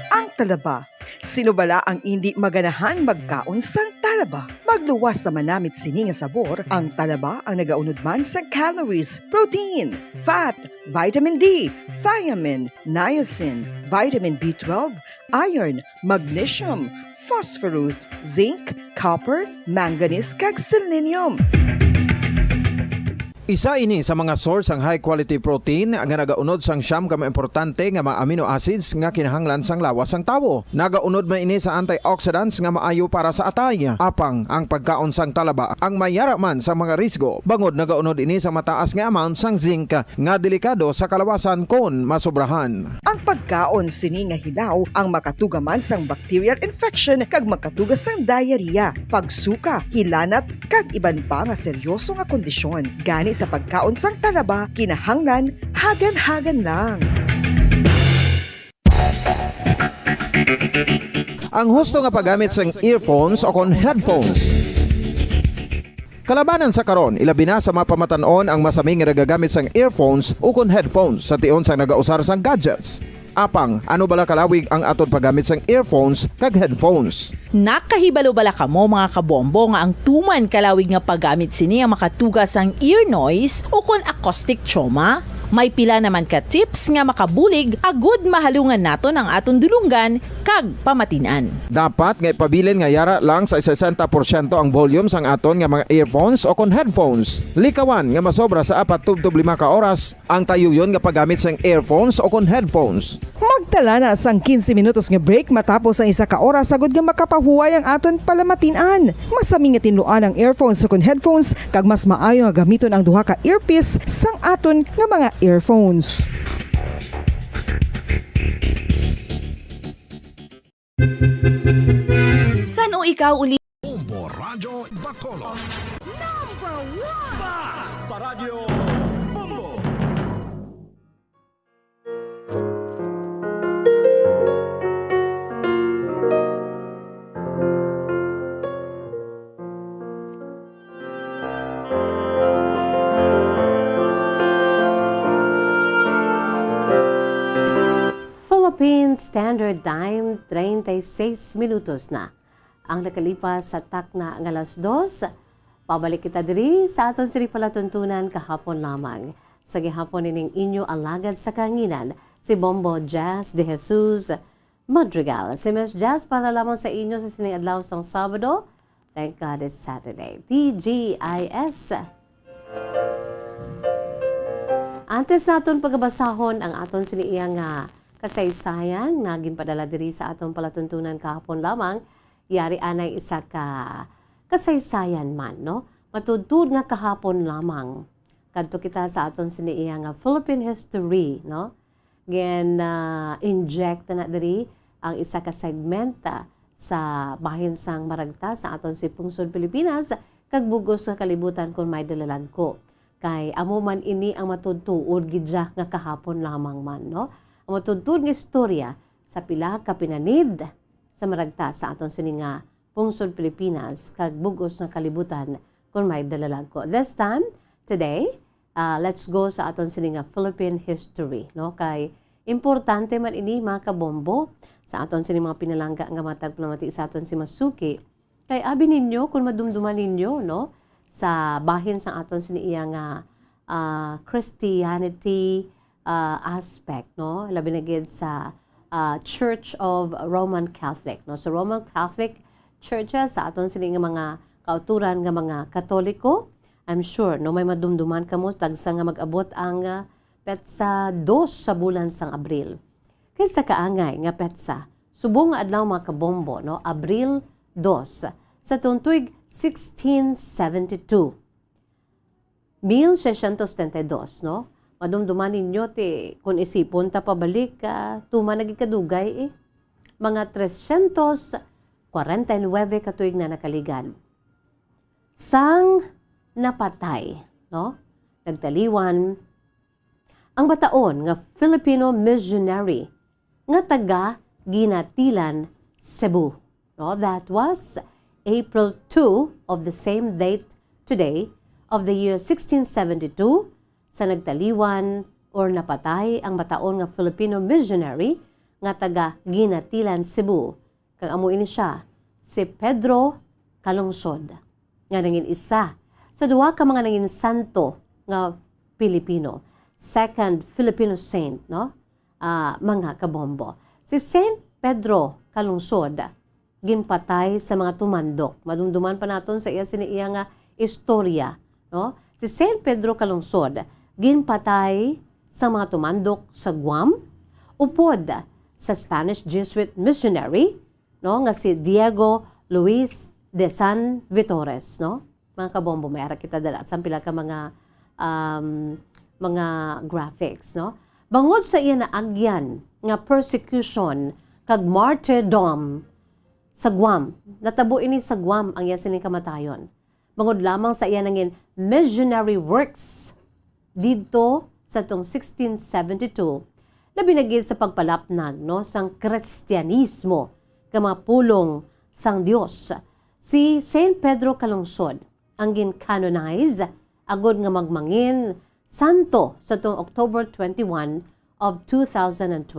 Ang talaba. Sino bala ang hindi maganahan magkaon sang talaba? Magluwas sa manamit sini nga sabor, ang talaba ang nagaunod man sa calories, protein, fat, vitamin D, thiamine, niacin, vitamin B12, iron, magnesium, phosphorus, zinc, copper, manganese kag selenium. Isa ini sa mga source ang high quality protein nga nagaunod sang siyam ka importante nga mga amino acids nga kinahanglan sang lawas sang tawo. Nagaunod man ini sa antioxidants nga maayo para sa atay. Apang ang pagkaon sang talaba ang mayara man sa mga risgo. Bangod nagaunod ini sa mataas nga amount sang zinc nga delikado sa kalawasan kon masobrahan. Ang pagkaon sini nga hilaw ang makatuga man sang bacterial infection kag makatuga sang diarrhea, pagsuka, hilanat kag iban pa nga seryoso nga kondisyon. Gani sa pagkaon sang talaba, kinahanglan hagan-hagan lang. Ang husto nga paggamit sang earphones o kon headphones. Kalabanan sa karon, ilabi na sa mapamatanon ang masaming nga nagagamit sang earphones o kon headphones sa tion sang nagausar sang gadgets. Apang, ano bala kalawig ang aton paggamit sang earphones kag headphones? Nakahibalo bala kamo mga kabombo nga ang tuman kalawig nga paggamit sini ang makatugas ang ear noise o kon acoustic trauma? May pila naman ka tips nga makabulig agud mahalungan naton ang aton dulunggan kag pamatinan. Dapat nga ipabilin nga yara lang sa 60% ang volume sang aton nga mga earphones o kon headphones. Likawan nga masobra sa 4 to 5 ka oras ang tayuyon nga paggamit sang earphones o kon headphones. Magtala na sang 15 minutos nga break matapos ang 1 ka oras sagud nga makapahuway ang aton palamatinan. Masami nga tinluan ang earphones o kon headphones kag mas maayo nga gamiton ang duha ka earpiece sang aton nga mga earphones. San o ikaw uli? Bombo Radyo Bacolod. Number 1! Basta Radio Bombo! Philippine Standard Time, 36 minutos na. Ang nakalipas sa takna ng alas 2, pabalik kita diri sa aton siri palatuntunan kahapon lamang. Sa gihapon ining inyo alagad sa kanginan, si Bombo Jazz de Jesus Madrigal. Si Miss Jazz para lamang sa inyo sa sining adlaw sang Sabado. Thank God it's Saturday. TGIS. Antes naton pagabasahon ang aton siniiyang kasaysayan nga ginpadala diri sa atong palatuntunan kahapon lamang, yari anay isa ka kasaysayan man, no? Matudtud nga kahapon lamang. Kadto kita sa aton siniiya nga Philippine history, no? Gen inject na diri ang isa ka segmenta sa bahin sang Maragta sa aton si Pungsod Pilipinas kag bugos nga kalibutan kung may dalalag ko. Kay amo man ini ang matudtuod gidya nga kahapon lamang man, no? Ang matudtod nga istorya sa pila ka pinanid sa Maragta sa aton sininga Pungsod Pilipinas kag bugos nga kalibutan kung may dalalag ko. This time, today, let's go sa aton sininga Philippine history, no? Kay importante man ini mga kabombo sa aton sining mga pinalangga nga matag plamati sa aton si Masuki. Kay abi ninyo kung madumduman ninyo, no? Sa bahin sa aton siniiya nga Christianity aspect, no? Labi na gid sa Church of Roman Catholic, no? So Roman Catholic churches sa aton sini nga mga kauturan nga mga Katoliko I'm sure no may madumduman kamo tagsa nga mag-abot ang petsa 2 sa bulan sang Abril. Kaysa kaangay nga petsa, subong nga adlaw mga kabombo, no? Abril 2 sa tuig 1672. 1632, no? Madumduman ninyo ti kung isipon ta pabalik tuma nagikadugay mga 349 katuig na nakaligan. Sang napatay, no? Nagtaliwan ang bataon nga Filipino missionary nga taga Ginatilan, Cebu. No, that was April 2 of the same date today of the year 1672 sa nagtaliwan or napatay ang bataon nga Filipino missionary nga taga Ginatilan, Cebu. Kang amo ini siya si Pedro Calungsod nga nangin isa sa duha ka mga nangin santo nga Pilipino, second Filipino saint, no? Mga kabombo. Si Saint Pedro Calungsod ginpatay sa mga tumandok. Madumduman pa naton sa iya siniiya nga istorya, no? Si Saint Pedro Calungsod ginpatay sa mga tumandok sa Guam upod sa Spanish Jesuit missionary, no, nga si Diego Luis de San Vitores, no? Mga kabombo, may ara kita dala sa pila ka mga graphics, no? Bangod sa iya na agyan nga persecution kag martyrdom sa Guam. Natabo ini sa Guam ang iya sining kamatayon. Bangod lamang sa iya nangin missionary works dito sa tong 1672 na binagid sa pagpalapnag, no, sang Kristyanismo ka mga pulong sang Dios. Si Saint Pedro Calungsod ang gin-canonize agod nga magmangin santo sa tong October 21 of 2012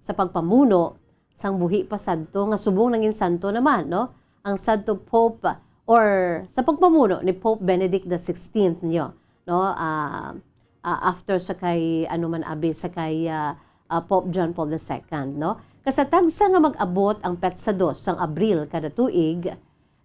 sa pagpamuno sang buhi pa sadto nga subong nangin santo naman, no, ang sadto Pope or sa pagpamuno ni Pope Benedict XVI niyo, no, after sa kay sa kay Pope John Paul II, no. Kasatag sa nga mag-abot ang petsa 2 sang Abril kada tuig,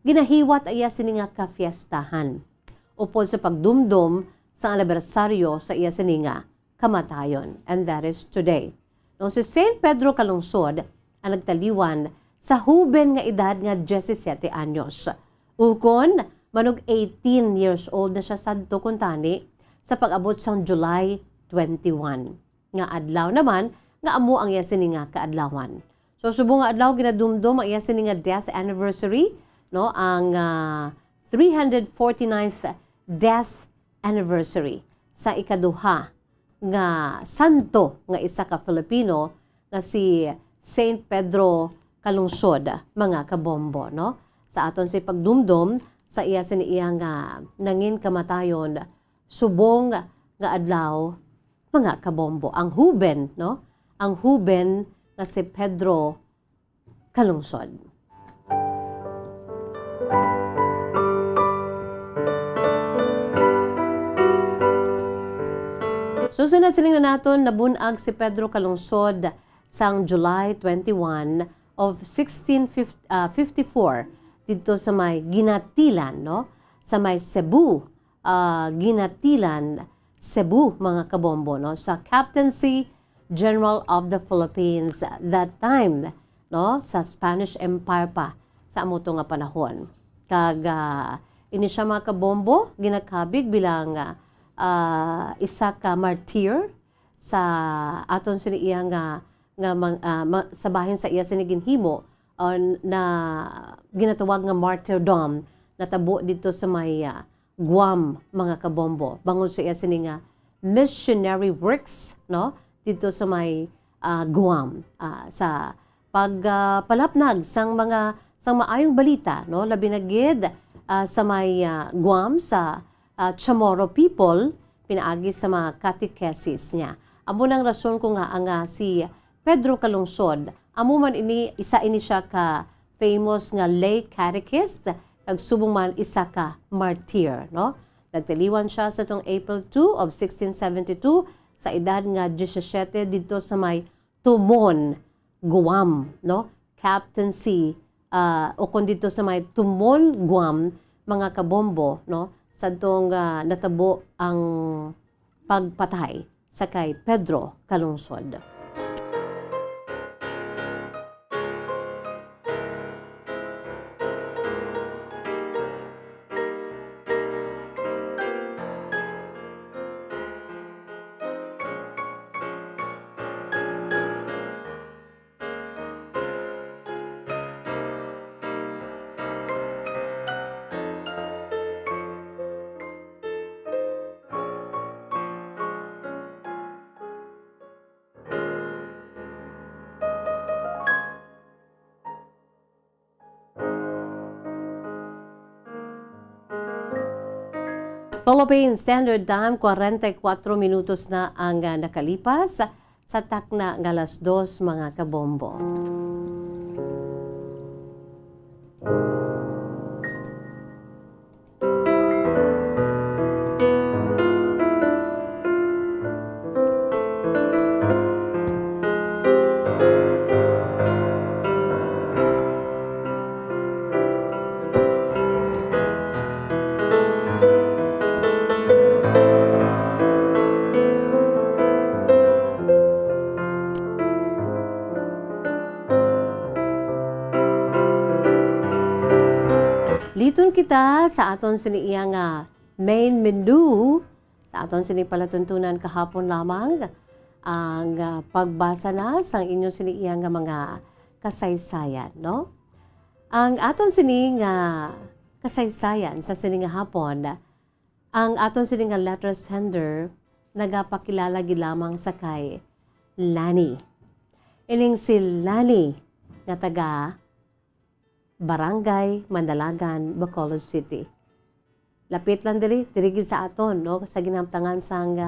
ginahiwat aya sini nga kafiestahan upod sa pagdumdum sa anibersaryo sa iya sini nga kamatayon, and that is today. No, si Saint Pedro Calungsod ang nagtaliwan sa huben nga edad nga 17 anyos. Ukon manog 18 years old na siya sadto kuntani sa pag-abot sang July 21. Nga adlaw naman nga amo ang iya sini nga kaadlawan. So subong nga adlaw ginadumdum ang iya sini nga death anniversary, no, ang 349th death anniversary sa ikaduha nga santo nga isa ka Filipino nga si Saint Pedro Calungsod, mga kabombo, no? Sa aton si pagdumdum sa iya sini iya nga nangin kamatayon subong nga adlaw, mga kabombo, ang huben, no? Ang huben nga si Pedro Calungsod. Susunod siling na naton nabunag si Pedro Calungsod sang July 21 of 1654 dito sa may Ginatilan, no? Sa may Cebu, Ginatilan, Cebu, mga kabombo, no? Sa Captaincy General of the Philippines that time, no? Sa Spanish Empire pa sa amuto nga panahon. Kag ini siya, mga kabombo, ginakabig bilang isa ka martyr sa aton sini iya nga sa bahin sa iya sini ginhimo na ginatawag nga martyrdom natabo dito sa may Guam, mga kabombo. Bangod sa iya sini nga missionary works, no, dito sa may Guam, sa pagpalapnag sang maayong balita, no, labi na gid sa may Guam sa Chamorro people, pinaagi sa mga catechesis niya. Amo nang rason ko nga ang si Pedro Calungsod, amo man isa siya ka famous nga lay catechist, kag subong man isa ka martyr, no? Nagtaliwan siya sa tong April 2 of 1672 sa edad nga 17 dito sa may Tumon, Guam, no? Captaincy o kung dito sa may Tumon, Guam, mga kabombo, no? sa tong natabo ang pagpatay sa kay Pedro Calungsod. Philippine Standard Time, 44 minutos na ang nakalipas sa takna ng alas 2 mga kabombo. Liton kita sa aton siniya nga main menu sa aton sini palatuntunan kahapon lamang ang pagbasa na sang inyong siniya nga mga kasaysayan, no? Ang aton sini nga kasaysayan sa sini nga hapon, ang aton sini nga letter sender nagapakilala gid lamang sa kay Lani. Ining si Lani nga taga Barangay Mandalagan, Bacolod City. Lapit lang diri sa aton, no? Sa ginamtangan sang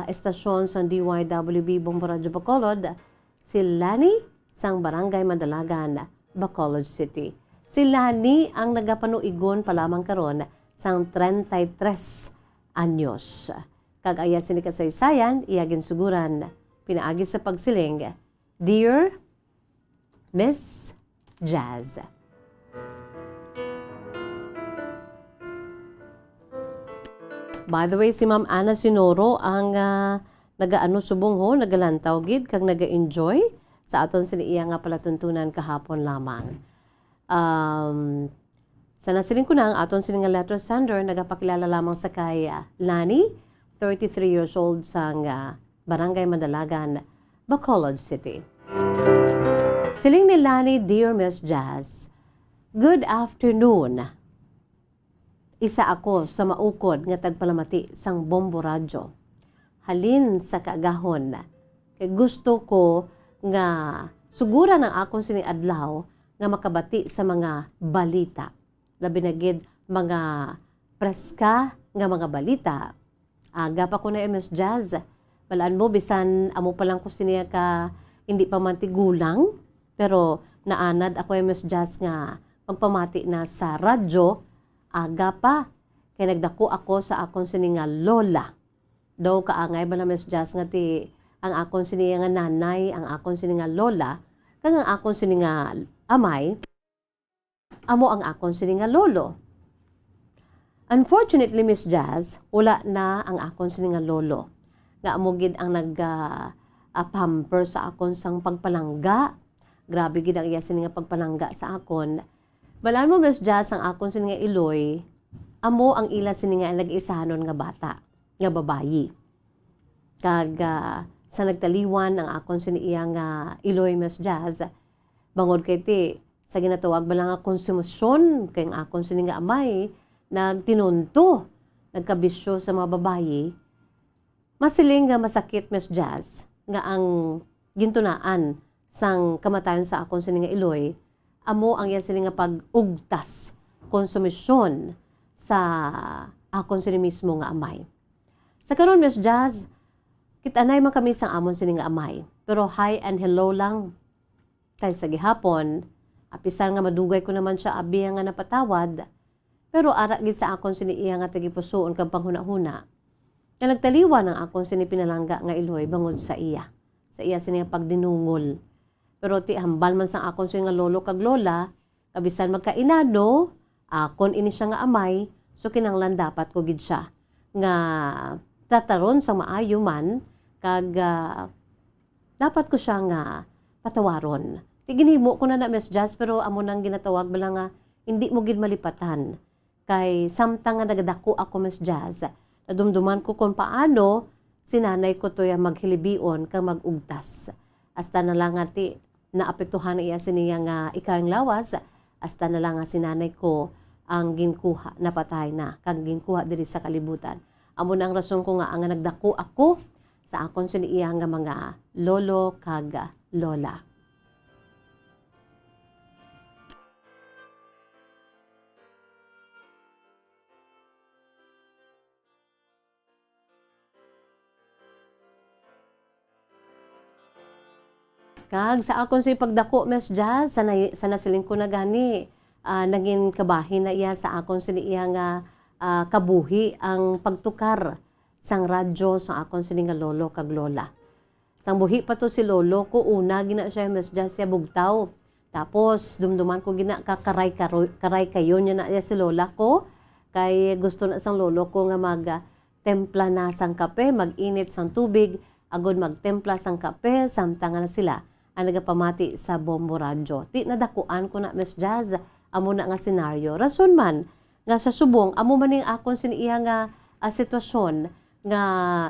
estasyon sa DYWB Bombo Radio Bacolod, si Lani sang Barangay Mandalagan, Bacolod City. Si Lani ang nagapanuigon pa lamang karon sang 33 anyos. Kag-aya sini kasaysayan, iyagin suguran, pinaagi sa pagsiling, Dear Miss Jazz. By the way, si Ma'am Ana Sinoro ang nagaano subong ho, nagalantaw gid kag naga-enjoy sa aton siniya nga palatuntunan kahapon lamang. Sa nasiling ko na ang aton sini nga letter sender nagapakilala lamang sa kay Lani, 33 years old sang Barangay Mandalagan, Bacolod City. Siling ni Lani, Dear Miss Jazz, good afternoon. Isa ako sa maukod nga tagpalamati sang Bombo Radyo. Halin sa kaagahon, kay gusto ko nga sugura ng akong sining adlaw nga makabati sa mga balita. Labi na gid mga preska nga mga balita. Aga pa ko na Miss Jazz. Balaan mo, bisan amo pa lang ko siniya ka hindi pa man tigulang. Pero naanad ako Miss Jazz nga magpamati na sa radyo, aga pa. Kaya nagdako ako sa akong sininga lola. Daw kaangay ba na Miss Jazz nga ti ang akong sininga nanay, ang akong sininga lola, kang ang akong sininga amay, amo ang akong sininga lolo. Unfortunately Miss Jazz, wala na ang akong sininga lolo. Nga amugid ang nag-pamper sa akong sang pagpalangga. Grabe gid ang iya sininga pagpanangga sa akon. Balaan mo Miss Jazz ang akon sininga iloy, amo ang ila sininga nag-isahanon nga bata, nga babayi. Kag sa nagtaliwan ang akon siniya nga iloy Miss Jazz, bangod kay ti sa ginatawag ba lang nga konsumusyon kay ang akon sininga amay nagtinunto, nagkabisyo sa mga babayi. Masiling nga masakit Miss Jazz nga ang gintunaan sang kamatayon sa akong sininga iloy, amo ang yan sininga pag-ugtas, konsumisyon sa akong sininga mismo nga amay. Sa karon Miss Jazz, kitanay man kami sang amon sininga amay, pero hi and hello lang. Kay sa gihapon, apisan nga madugay ko naman siya abiya nga napatawad, pero ara gid sa akong siniya nga tagipusoon kag panghuna-huna. Nga nagtaliwan ang akong sinipinalangga nga iloy bangod sa iya. Sa iya sininga pagdinungol. Pero ti hambal man sang akon siya nga lolo kag lola, kabisan magkainado, akon ini siya nga amay, So kinahanglan dapat ko gid siya nga tataron sa maayo man kag dapat ko siya nga patawaron. Tiginhimo ko na Miss Jazz, pero amo nang ginatawag bala nga hindi mo gid malipatan. Kay samtang nga nagadako ako Miss Jazz, nadumduman ko kung paano sinanay ko to yung maghilibion kang magugtas. Hasta na lang nga ti naapektuhan iya siniya nga ikang lawas, hasta na lang nga sinanay ko ang ginkuha, napatay na, kang ginkuha diri sa kalibutan. Amo na ang rason ko nga ang nagdako ako sa akon siniya nga mga lolo kag lola. Kag sa akon sa pagdako Miss Jazz, sana siling ko na gani, naging kabahin na iya sa akon siniya nga kabuhi ang pagtukar sang radyo sa akon sini nga lolo kag lola. Sang buhi pa to si lolo ko, una gina siya Miss Jazz siya bugtaw. Tapos dumduman ko gina karay kayo niya na iya si lola ko, kay gusto na sang lolo ko nga templa na sang kape, mag-init sang tubig, agod magtempla sang kape, samtang na sila ang nagapamati sa bombo radyo. Ti nadakuan ko na Miss Jazz, amo na nga senaryo. Rason man nga sa subong, amo maning akon siniya nga sitwasyon nga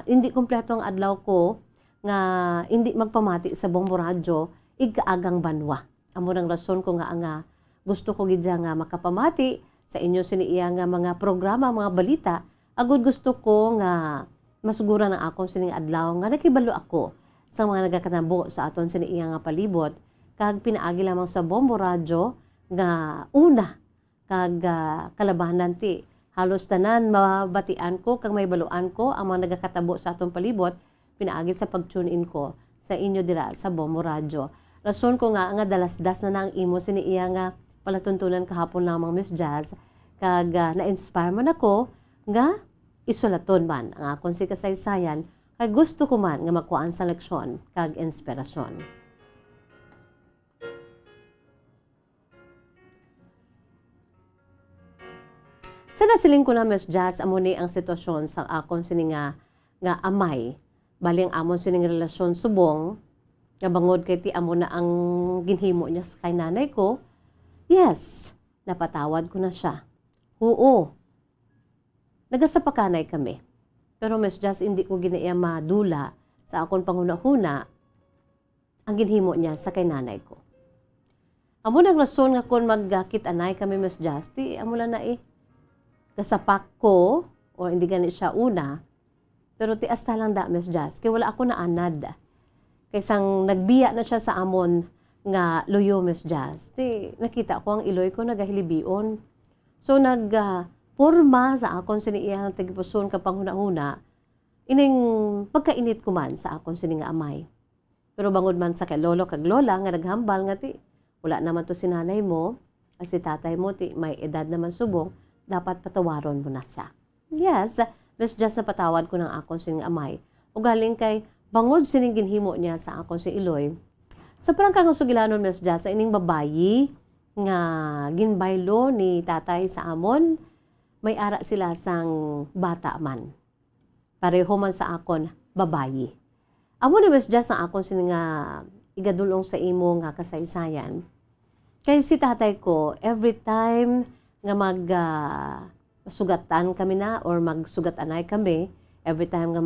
hindi kompleto ang adlaw ko nga hindi magpamati sa bombo radyo, igkaagang banwa. Amo nang rason ko nga gusto ko gidya nga makapamati sa inyo siniya nga mga programa, mga balita. Agud gusto ko nga masugura ng akon sining adlaw nga nakibalo ako sa mga nagakatambo sa aton siniya nga palibot, kag pinaagi lamang sa bombo radyo nga una kag kalabanan ti halos tanan mabatian ko kag may baluan ko ang mga nagakatabo sa aton palibot, pinaagi sa pag-tune in ko sa inyo dira sa bombo radyo. Rason ko nga dalasdas na nang imo siniya nga palatuntunan kahapon lamang Miss Jazz, kag na-inspire man ako nga isulaton man ang akon si kasaysayan, kay gusto ko man nga makuhaan sa leksyon kag inspirasyon. Sa nasiling ko na Miss Jazz, amo ni ang sitwasyon sa akon sini nga amay, bali ang amon sining relasyon subong, nga bangod kay ti amo na ang ginhimo niya sa kay nanay ko. Yes, napatawad ko na siya. Oo, nagasapakanay kami. Pero Miss Jazz, hindi ko ginaiya madula sa akong panguna-huna ang ginhimo niya sa kay nanay ko. Amo nang rason nga kung magkit-anay kami Miss Jazz, ti amo lang na kasapak ko, o hindi ganit siya una, pero ti asta lang da Miss Jazz, kay wala ako na anad. Kaysang nagbiya na siya sa amon nga luyo Miss Jazz, ti nakita ko ang iloy ko nagahilibion. So porma sa akon siniya ng tagipuson kapang huna-huna, ining pagkainit ko man sa akon sini nga amay. Pero bangod man sa kay lolo kag lola nga naghambal nga ti, wala naman to si nanay mo, at si tatay mo ti may edad naman subong, dapat patawaron mo na siya. Yes, Miss Jazz, na patawad ko ng akon sini nga amay. O galing kay bangod sining ginhimo niya sa akon si Iloy. Sa parang kang sugilanon Miss Jazz, sa ining babayi nga ginbaylo ni tatay sa amon, may ara sila sang bata man. Pareho man sa akon, babayi. Amo ni Miss Jazz ang akon sini nga igadulong sa imo nga kasaysayan. Kaya si tatay ko, every time nga sugatan kami na or magsugat-anay kami, every time nga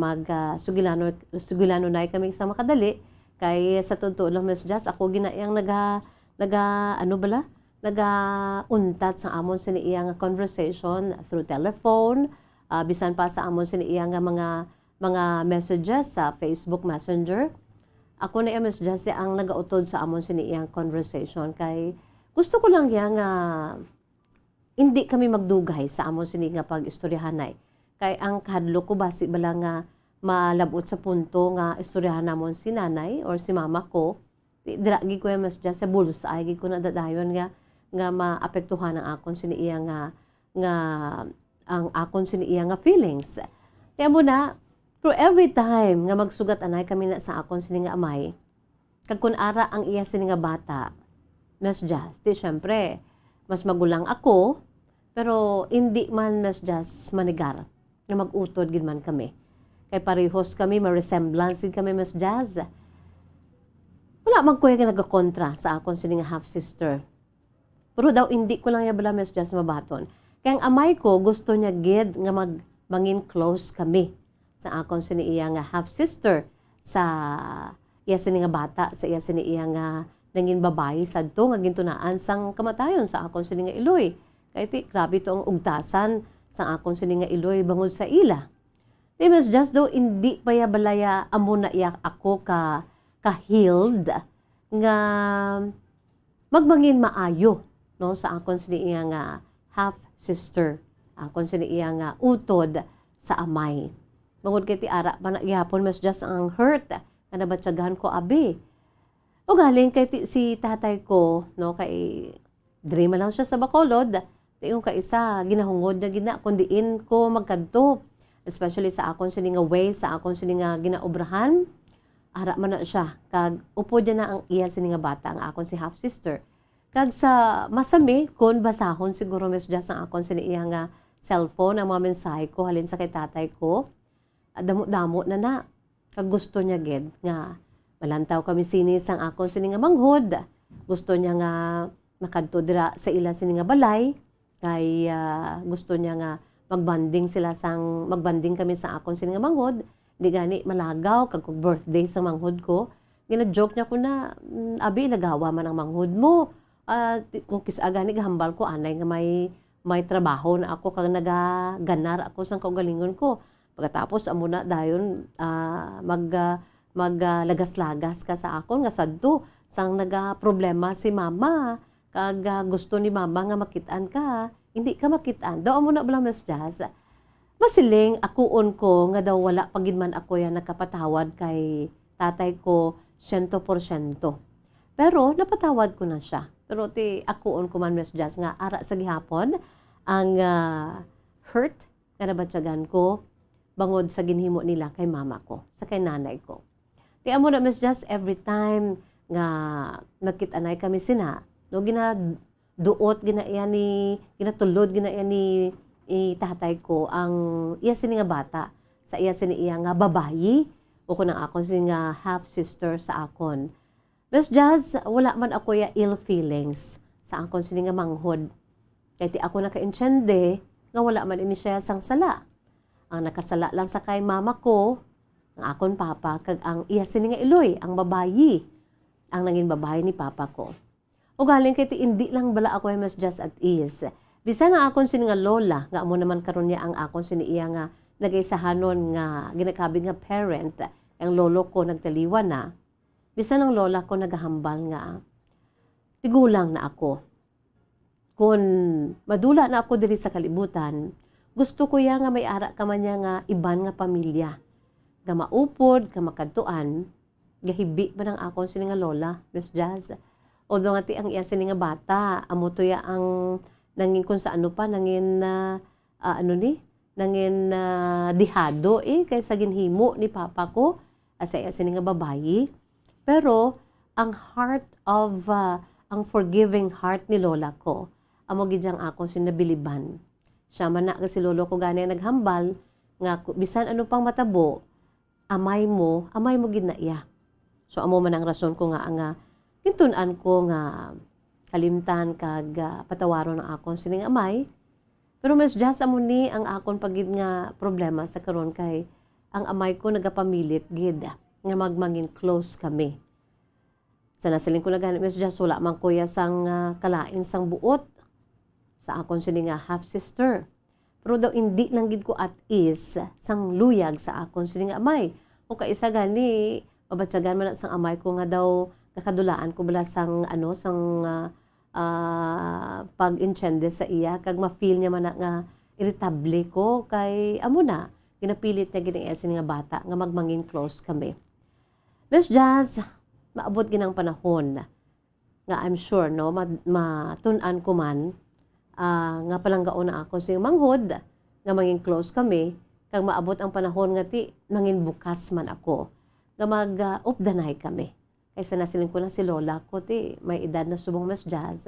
sugilano na kami sa makadali, kay sa totoo lang Miss Jazz, ako ginayang nagauntat sa amon siniya nga conversation through telephone, bisan pa sa amon siniya nga mga messages sa Facebook Messenger. Ako na Miss Jazz ang nagautod sa amon siniya conversation, kay gusto ko lang yang hindi kami magdugay sa amon siniya pag-istoryahanay. Kay ang kahadlo ko basi bala nga malabot sa punto nga istoryahan namon si nanay or si mama ko, diragi ko Miss Jazz sa bullseye, gi ko na dadayon nga maapektuhan ang akon siniya nga ang akon siniya nga feelings. Kaya mo na, pero every time nga magsugat-anay kami na sa akon sini nga amay, kag kun ara ang iya sini nga bata, Miss Jazz, di syempre, mas magulang ako, Pero hindi man mas just manigar na mag-utod gid man kami. Kay parehos kami, ma-resemblance gid kami mas jazz. Wala man ko yung nagkakontra sa akon sini nga half-sister. Pero daw hindi ko lang yabala mas jazz mabaton. Kaya ang amay ko gusto niya gid nga mangin close kami sa akon sini iya nga half-sister sa iya sini nga bata, sa iya sini iya nga nangin babae sadto nga gintunaan sang kamatayon sa akon sini nga iloy. Kaya ti, grabe to ang ugtasan sa akon sini nga iloy bangod sa ila. Di mas just though hindi pa ya balaya amo na iyak ako ka-healed nga magmangin maayo no sa akon sini iya nga half sister, akon sini iya nga utod sa amay. Bangod kay ti ara pa na gihapon mas just ang hurt nga nabatsagahan ko abi. O galing kay si tatay ko no kay dream lang siya sa Bacolod. Yung kaisa ginahungod na gina kundiin ko magkadto. Especially sa akon sini nga way, sa akon sini nga ginaobrahan. Ara man na siya. Kag upo dyan na ang iya sini nga bata, ang akon si half sister. Kag sa masami, kun basahon siguro mes dyan sa akon sini iya nga cellphone, ang mga mensahe ko, halin sa kay tatay ko. Damo-damo na. Kag gusto niya gid nga malantaw kami sini sang akon sini nga manghod. Gusto niya nga makadto dira sa ila sini nga balay. Kay gusto niya nga magbanding kami sa akon sini nga manghod. Di gani malagaw kag birthday sa manghod ko. Gina-joke niya ko na abi lagawa man ang manghod mo. Kung kisa gani gahambal ko anay nga may trabaho na ako kag nagaganar ako sang kaugalingon ko. Pagkatapos amo na dayon lagas-lagas ka sa akon nga sadto sang naga problema si mama kag gusto ni mama nga makitaan ka. Hindi ka makitaan. Daw amo na bala mas jazz. Masiling akuon ko nga daw wala pagid man ako yan nakapatawad kay tatay ko 100%. Pero napatawad ko na siya. Pero ti akuon ko man mas jazz nga ara sa gihapon ang hurt nga nabatyagan ko bangod sa ginhimo nila kay mama ko, sa kay nanay ko. Ti amo na mas jazz every time nga nagkitanay kami sina, no duot ginatulod ni tatay ko ang iya sini nga bata sa iya sini iya nga babayi o kun ang akon sini nga half sister sa akon. Mas jazz wala man ako ya ill feelings sa akon sini nga manghod. Kay ti ako naka-insyende nga wala man ini siya sang sala. Ang nakasala lang sa kay mama ko, ang akon papa kag ang iya sini nga iloy, ang babayi, ang nangin babayi ni papa ko. O galing kay ti hindi lang bala ako mas just at ease. Bisan nga akon sini nga lola, nga amo naman karon niya ang akon sini iya nga nagaisahanon nga ginakabig nga parent, ang lolo ko nagtaliwan na. Bisan ang lola ko nagahambal nga tigulang na ako. Kung madula na ako diri sa kalibutan, gusto ko ya nga may ara ka man niya nga iban nga pamilya. Nga maupod, nga makadtuan, gahibi ba ng akon sini nga lola, Miss Jazz? Although nga ti ang iya sini nga bata, amo to ya ang nangin kung sa ano pa, nangin dihado kaysa ginhimo ni papa ko, sa iya sini nga babayi. Pero ang heart of, ang forgiving heart ni lola ko, amo gidyang ako sinabiliban. Siya man na kasi lolo ko gani naghambal, nga bisan ano pang matabo, amay mo gid na iya. So amo man ang rason ko nga ang kintunan ko nga kalimtan kag patawaron ng akon sining amay. Pero mas just amo ni ang akon pagid nga problema sa karon kay ang amay ko nagapamilit gid nga magmangin close kami. Sa nasaling ko na gani mas just wala man kuya sang kalain sang buot sa akon sining nga half sister. Pero daw hindi lang gid ko at ease sang luyag sa akon sining nga amay. O kaisa gani mabatyagan man sang amay ko nga daw kakadulaan ko bala sang pag-insyende sa iya kag ma-feel niya man nga irritable ko kay amo na ginapilit niya gini nga bata nga magmangin close kami. Miss Jazz, maabot ginang panahon nga I'm sure no matun-an ko man nga palanggaon na ako sa manghod nga mangin close kami kag maabot ang panahon nga ti mangin bukas man ako nga mag-updanay kami. Kaysa nasilin ko na si lola ko, may edad na subong mas Jazz.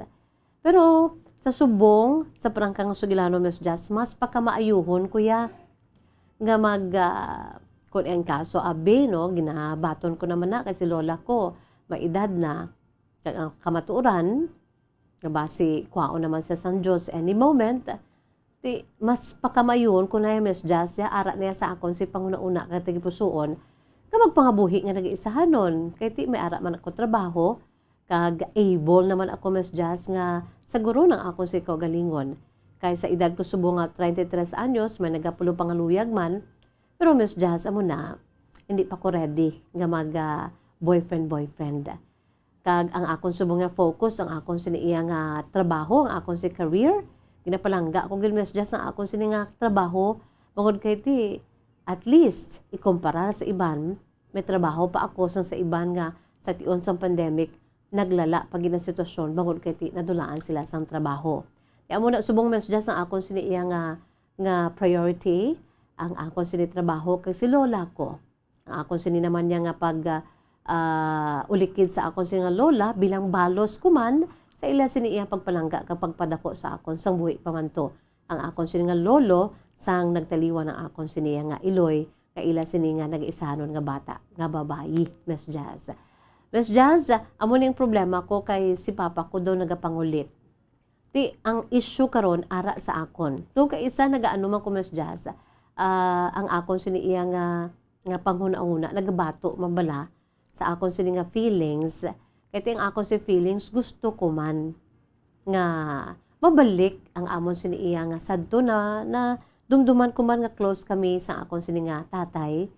Pero sa subong, sa prangkang Sugilano Miss Jazz, mas pakamaayuhon kuya nga kung ang kaso abi, no, ginabaton ko naman na kasi lola ko, may edad na, ang kamaturan, nga basi kwao naman sa San Jose any moment, mas pakamayon kung na Miss Jazz, ara niya sa akon si panguna-una katigipusoon, nga magpangabuhi nga nag-iisahanon. Kaya may ara man ako trabaho, kag able naman ako Miss Jazz nga saguro ng akon si kaugalingon. Kaya sa edad ko subong nga 33 anyos, may nagapulo pangaluyag man, pero Miss Jazz, amo na, hindi pa ko ready nga mag boyfriend. Kag ang akon subong nga focus, ang akon siniya nga trabaho, ang akon si career, ginapalangga kung Miss Jazz ang akon sini nga trabaho, bangod kay ti, at least, ikumpara sa iban, may trabaho pa ako sa iban nga sa tion sa pandemic, naglala pag na sitwasyon, bangod kay ti, nadulaan sila sa trabaho. Kaya mo na subong Miss Jazz ang akon siniya nga priority, ang akon sini trabaho kay si lola ko. Ang akon sini naman niya nga pag ulikid sa akon sini nga lola bilang balos ko man sa ila sini iya pagpalangga kapag padako sa akon sang buhi pamanto. Ang akon sini nga lolo sang nagtaliwan ng akon sini nga iloy kay ila sini nga nag-isanon nga bata nga babayi Miss Jazz. Miss Jazz, amo ning problema ko kay si papa ko daw nagapangulit. Ang issue karon ara sa akon. Doon kay isa nagaano man ko Miss Jazz. Ang akon sini iya nga panghuna-una nagabato mabala sa akon sini nga feelings. Kaya ang akon si feelings gusto ko man nga mabalik ang amon sini iya nga sadto na dumduman ko man nga close kami sa akon sini nga tatay.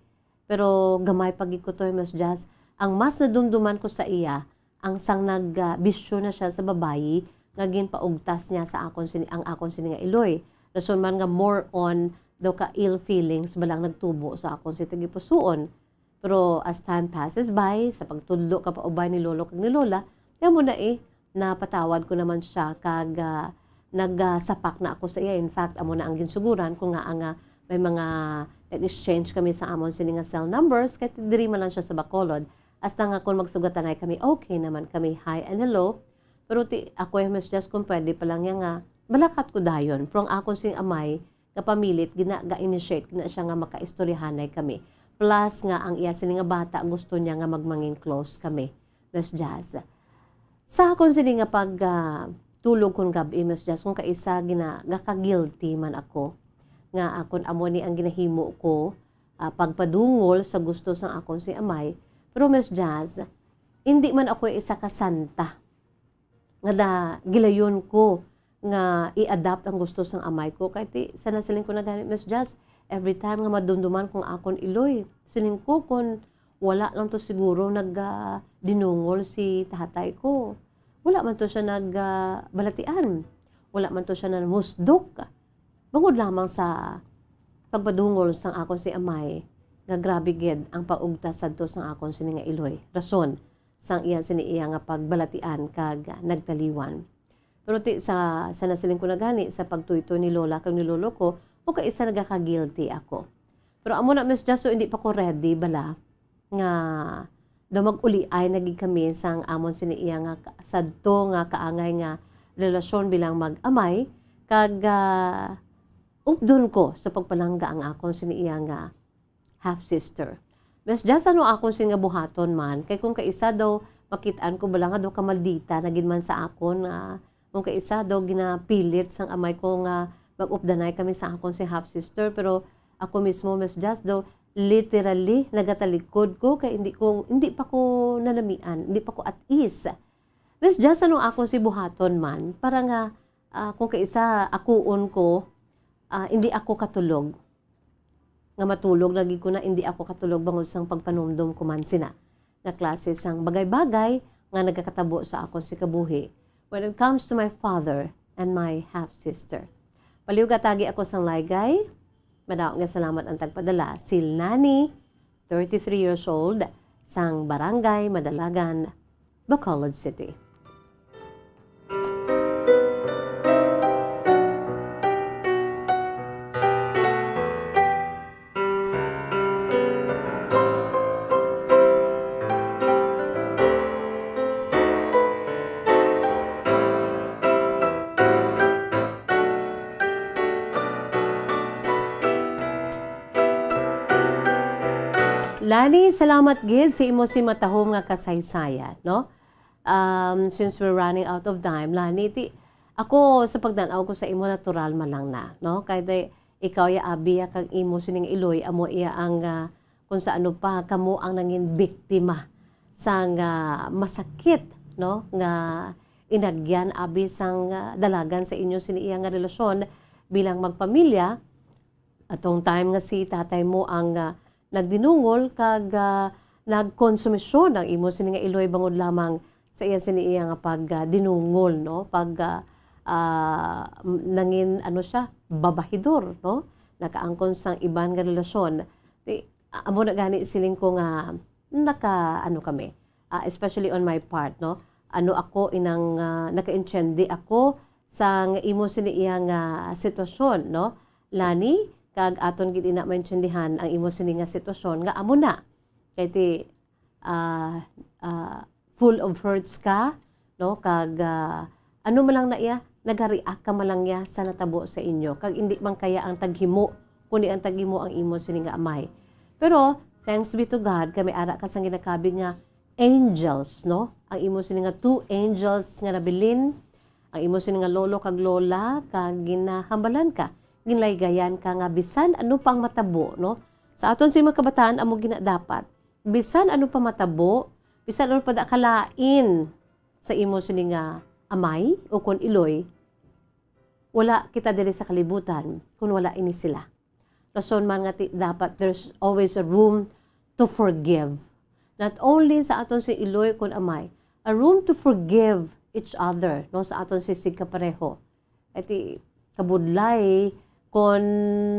Pero gamay pagikutoy Miss Jazz, ang mas nadumduman ko sa iya ang sang nagbisyo na siya sa babayi nga ginpaugtas niya sa akon sini ang akon sini nga iloy. Rason man nga more on daw ka ill feelings balang nagtubo sa akon si tagipusoon. Pero as time passes by, sa pagtudlo ka pa ubay ni lolo kag ni lola, kaya mo na napatawad ko naman siya kag nagsapak na ako sa iya. In fact, amo na ang ginsuguran kung nga may mga nag-exchange kami sa amon sini nga cell numbers, kahit diri man lang siya sa Bacolod. Hasta nga kung magsugatan kami, okay naman kami, hi and hello. Pero ako yung Miss Jazz kung pwede pa lang yan nga, balakat ko dayon. Pero ang ako sing amay, kapamilit, ga-initiate na siya nga makaistoryahanay kami. Plus nga, ang iya sini nga bata, gusto niya nga magmanging close kami, Miss Jazz. Sa akong sini nga pag tulog kong gabi, Miss Jazz, kung kaisa gaka-guilty man ako, nga akon amo ni ang ginahimo ko, pagpadungol sa gusto sang akon si amay. Pero Miss Jazz, hindi man ako isa ka santa, nga gilayon ko, nga i-adapt ang gusto sang amay ko. Kahit sana siling ko na ganit, Miss Jazz, every time nga madumduman kong akon iloy, siling ko kung wala lang to siguro dinungol si tatay ko. Wala man to siya balatian. Wala man to siya musdok. Bangod lamang sa pagpadungol sang akon si amay, nga grabe gid ang paugtas sadto sang akon sini nga iloy. Rason sang iyan sini iya nga pagbalatian kag nagtaliwan. Pero sa nasiling ko na gani sa pagtuyto ni lola kag ni lolo ko, o kaisa nagaka-guilty ako. Pero amo na Miss Jazz, so hindi pa ko ready bala nga daw mag-uli ay naging kami sang amon sini iya nga sadto nga kaangay nga relasyon bilang mag-amay kag updon ko sa pagpalangga ang akon sini iya nga half sister. Miss Jazz, ano akon sini nga buhaton man kay kung kaisa daw makitaan ko bala nga daw kamaldita nagin man sa akon kung kaisa daw ginapilit sang amay ko nga mag-updanay kami sa akon si half sister, pero ako mismo Miss Jazz daw literally nagatalikod ko kay hindi pa ko nanamian, hindi pa ko at ease. Miss Jazz, ano ako si buhaton man para nga kung kaisa akuon ko hindi ako katulog. Nga matulog lagi ko na hindi ako katulog bangod sang pagpanumdum ko man sina. Nga klase sang bagay-bagay nga nagakatabo sa akon si kabuhi when it comes to my father and my half sister. Paliw katagi ako sang laygay. Madaw nga salamat ang tagpadala. Sil Nani, 33 years old, sang Barangay Madalagan, Bacolod City. Lani, salamat gid sa imo si matahom nga kasaysayan, no? Since we're running out of time, Lani, ako sa pagdanaw ko sa imo natural man lang na, no? Kaya ikaw ya abi kag imo sining Iloy amo iya ang kung sa ano pa kamo ang nangin biktima sang masakit, no? Nga inagyan abi sang dalagan sa inyo sini iya nga relasyon bilang magpamilya. Atong time nga si tatay mo ang nagdinungol kag nagkonsumisyon ang imo sini nga Iloy bangod lamang sa iya sini iya nga dinungol, no? Nangin ano siya babahidor, no? Nakaangkon sang iban nga relasyon. Amo na gani siling ko nga ano kami, especially on my part, no? Ano ako inang naka-intindi ako sang imo sini iya nga sitwasyon, no? Lani, kag aton gid ina maintindihan ang imo sini nga sitwasyon nga amo na kay ti full of hurts ka, no? Kag ano man lang na iya nagari-react ka man lang ya sa natabo sa inyo kag hindi man kaya ang taghimo kundi ang taghimo ang imo sini nga amay. Pero thanks be to God kami ara ka sang ginakabi nga angels, no? Ang imo sini nga 2 angels nga nabilin, ang imo sini nga lolo kag lola kag ginahambalan ka, ginlaygayan ka nga bisan ano pang matabo, no? Sa aton sa mga kabataan amo dapat bisan ano pa matabo, bisan ano pa da kalain sa imo sini nga amay o kon Iloy, wala kita diri sa kalibutan kung wala ini sila. Rason man nga dapat there's always a room to forgive. Not only sa aton si Iloy kon amay, a room to forgive each other, no, sa aton si kapareho. Iti kabudlay kon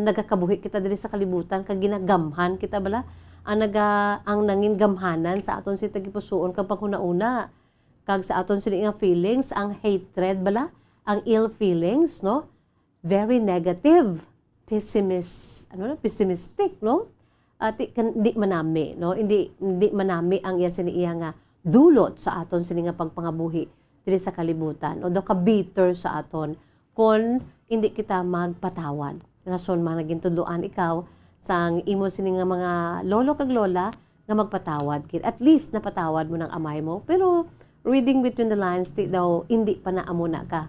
nagakabuhi kita diri sa kalibutan kag ginagamhan kita bala ang nangin gamhanan sa aton si tagipusoon kag panghuna-una kag sa aton sini nga feelings ang hatred bala ang ill feelings, no, very negative, pessimistic, no, at hindi manami, no, hindi manami ang iya sini iya nga dulot sa aton sini nga pagpangabuhi diri sa kalibutan o do ka bitter sa aton kon hindi kita magpatawad. Rason man naging tudloan ikaw sang imo sini nga mga lolo kag lola nga magpatawad kit. At least napatawad mo ng amay mo, pero reading between the lines daw hindi pa na amo na ka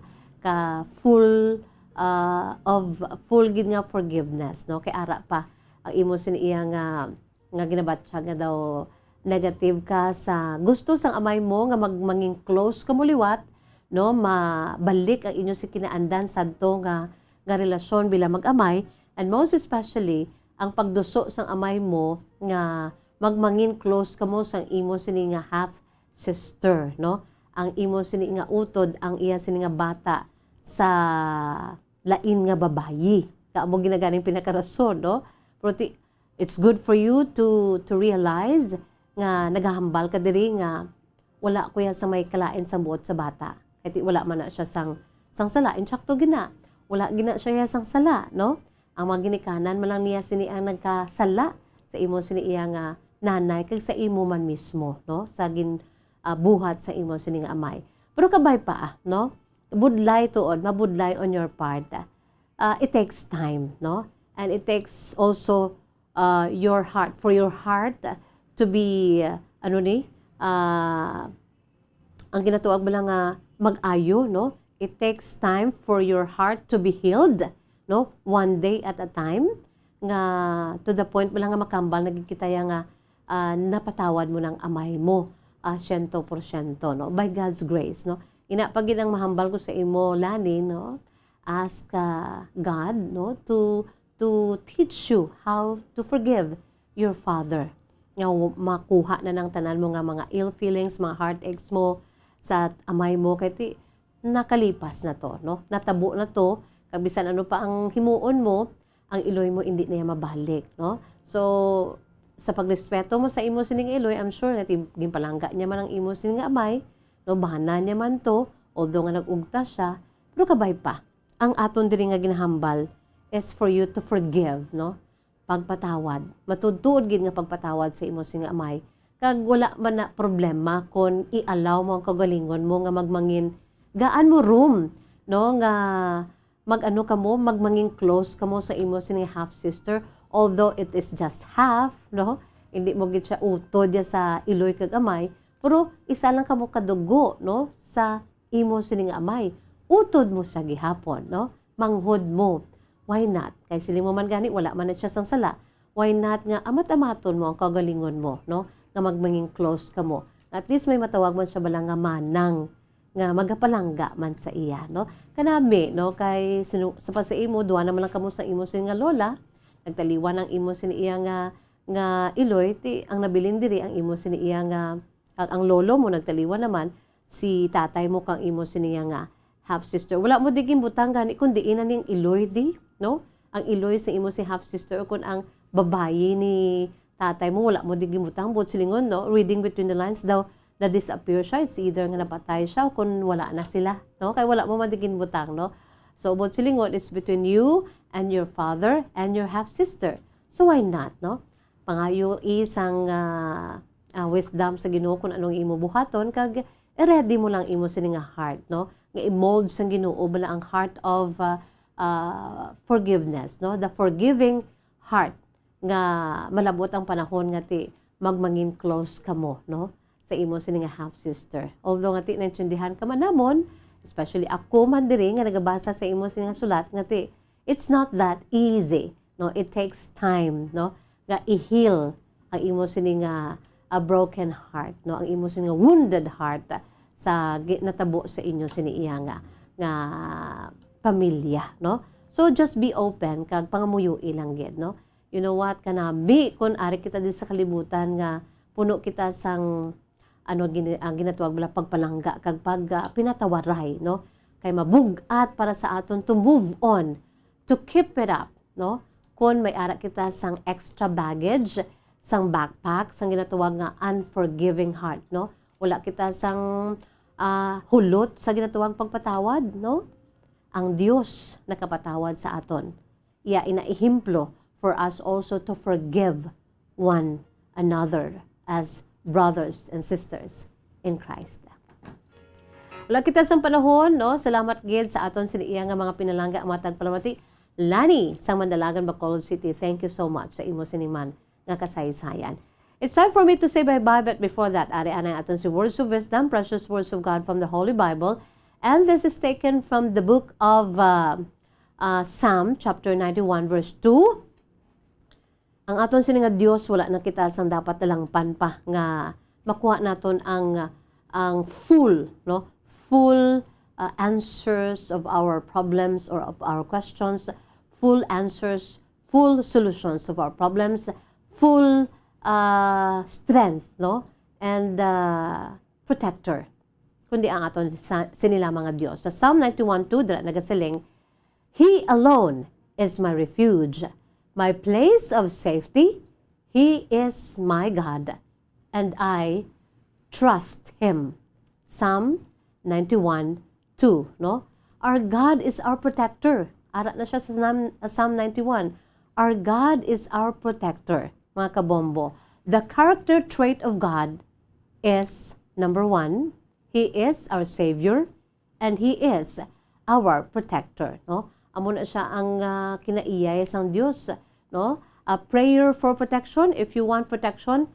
full gid nga forgiveness, no? Kay ara pa ang imo sini iya nga ginabatsa nga daw negative ka sa gusto sang amay mo nga manging close ka muliwat, no, mabalik ang inyo si kinaandan sadto nga relasyon bilang mag-amay, and most especially ang pagduso sang amay mo nga magmangin close ka mo sang imo sini nga half sister, no? Ang imo sini nga utod ang iya sini nga bata sa lain nga babayi. Kaamo ginaganing pinakarason, no? Pero it's good for you to realize nga nagahambal ka diri nga wala kuya sa may kalain sa buot sa bata. Kaya wala man na siya sang sala. Insakto gina. Wala gina siya sang sala, no? Ang mga ginikanan man lang niya sini ang nagkasala sa imo sini iya nga nanay kag sa imo man mismo, no? Sa buhat sa imo sini nga amay. Pero kabay pa, no? Budlay tuod, mabudlay on your part. It takes time, no? And it takes also your heart, for your heart to be, ang ginatuwag mo lang mag-ayo, no? It takes time for your heart to be healed, no? One day at a time, nga to the point mo lang nga makambal, nagkikita nga napatawad mo ng amay mo, 100%, no? By God's grace, no? Pag ang mahambal ko sa imo, Lani, no? Ask God, no? To teach you how to forgive your father. Nga makuha na ng tanan mo nga mga ill feelings, mga heartaches mo sa amay mo, kaya nakalipas na to, no? Natabo na to, kabisan ano pa ang himuon mo, ang Iloy mo hindi na mabalik, no? So, sa pagrespeto mo sa imo sining Iloy, I'm sure na ginpalangga niya man ang imo sining amay, no? Bahanan niya man to, although nga nag-ugta siya, pero kabay pa. Ang aton diri nga ginahambal is for you to forgive, no? Pagpatawad. Matudtuod gid nga pagpatawad sa imo sining amay. Kag wala man na problema kung i-allow mo ang kagalingon mo nga magmangin gaan mo room, no, nga magano ka mo, magmanging close ka mo sa imo sining half sister, although it is just half, no, Hindi mo gid siya utod ya sa iloy kag amay, pero isa lang kamo kadugo, no, sa imo sini nga amay. Utod mo sa gihapon, no? Manghod mo. Why not? Kay sili mo man gani wala man na siya sang sala. Why not nga amat-amaton mo ang kagalingon mo, no? Nga magmanging close ka mo. At least may matawag man siya bala nga manang nga magapalangga man sa iya, no? Kanami, no, kay sa pa sa imo duwa naman lang kamo sa imo sin nga lola, nagtaliwan ang imo sin iya nga iloy ti ang nabilin diri ang imo sin iya nga ang lolo mo nagtaliwan naman si tatay mo kang imo sin iya nga half sister. Wala mo digin butang gani kundi ina ning iloy di, no? Ang iloy sa imo si half sister kun ang babayi ni tatay mo wala mo digin butang but silingon, no? Reading between the lines daw na disappear siya, it's either nga napatay siya o kung wala na sila, no? Kaya wala mo madigin butang, no? So, about silingon is between you and your father and your half-sister. So, why not, no? Pangayo isang wisdom sa Ginoo kung anong imo buhaton, kag ready mo lang imo sini nga heart, no? Nga i-mold sa Ginoo bala ang heart of forgiveness, no? The forgiving heart nga malabot ang panahon nga ti magmangin close kamo, no? Sa imo sini nga half-sister. Although nga ti naintindihan ka man namon, especially ako man diri nga nagabasa sa imo sini nga sulat nga ti, it's not that easy, no? It takes time, no? Nga i-heal ang imo sini nga a broken heart, no? Ang imo sini nga wounded heart sa natabo sa inyo sini iya nga pamilya, no? So just be open kag pangamuyo ilang gid, no? You know what, kanami kun ari kita di sa kalibutan nga puno kita sang ang ginatuwag bala pagpalangga kag pinatawaray, no? Kay mabugat para sa aton to move on, to keep it up, no? Kung may ara kita sang extra baggage, sang backpack, sang ginatuwag nga unforgiving heart, no? Wala kita sang hulot sa ginatuwang pagpatawad, no? Ang Dios nakapatawad sa aton. Iya inaihimplo for us also to forgive one another as brothers and sisters in Christ. Wala kita sa panahon, no? Salamat gid sa aton siniya nga mga pinalangga matag palamati. Lani sa Mandalagan, Bacolod City. Thank you so much sa imo siniman nga kasaysayan. It's time for me to say bye-bye, but before that, ari anay aton si Words of Wisdom, precious words of God from the Holy Bible. And this is taken from the book of Psalm chapter 91 verse 2. Ang aton sini nga Dios wala na kita sang dapat talangpan pa nga makuha naton ang full, no? Full answers of our problems or of our questions, full answers, full solutions of our problems, full strength, no? And protector. Kundi ang aton sinila mga Dios. Sa Psalm 91:2 dira nagasiling, He alone is my refuge, my place of safety. He is my God, and I trust Him. Psalm 91:2, no? Our God is our protector. Ara na siya sa Psalm 91. Our God is our protector, mga kabombo. The character trait of God is, number 1, He is our Savior, and He is our protector, no? Amo na siya ang kinaiyay sang Dios, no? A prayer for protection. If you want protection,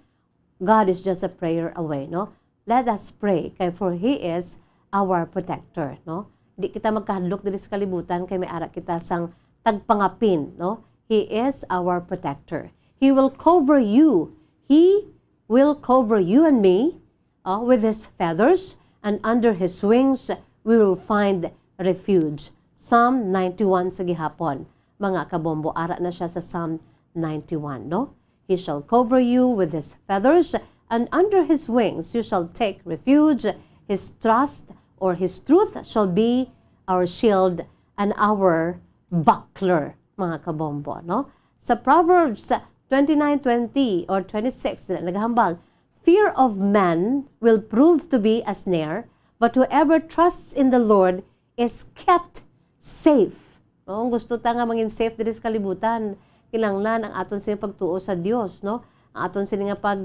God is just a prayer away, no? Let us pray, kay for He is our protector, no? Di kita magkahadlok diri sa kalibutan kay may ara kita sang tagpangapin, no? He is our protector. He will cover you. He will cover you and me with His feathers, and under His wings we will find refuge. Psalm 91 sa gihapon. Mga kabombo, ara na siya sa Psalm 91, no? He shall cover you with His feathers, and under His wings you shall take refuge. His trust or His truth shall be our shield and our buckler, mga kabombo, no? Sa Proverbs 29:20 or 26, naghambal, fear of man will prove to be a snare, but whoever trusts in the Lord is kept safe. No? Gusto ta nga mangin safe diri sa kalibutan, kinahanglan ang aton sining pagtuo sa Dios, no? Ang aton sining pag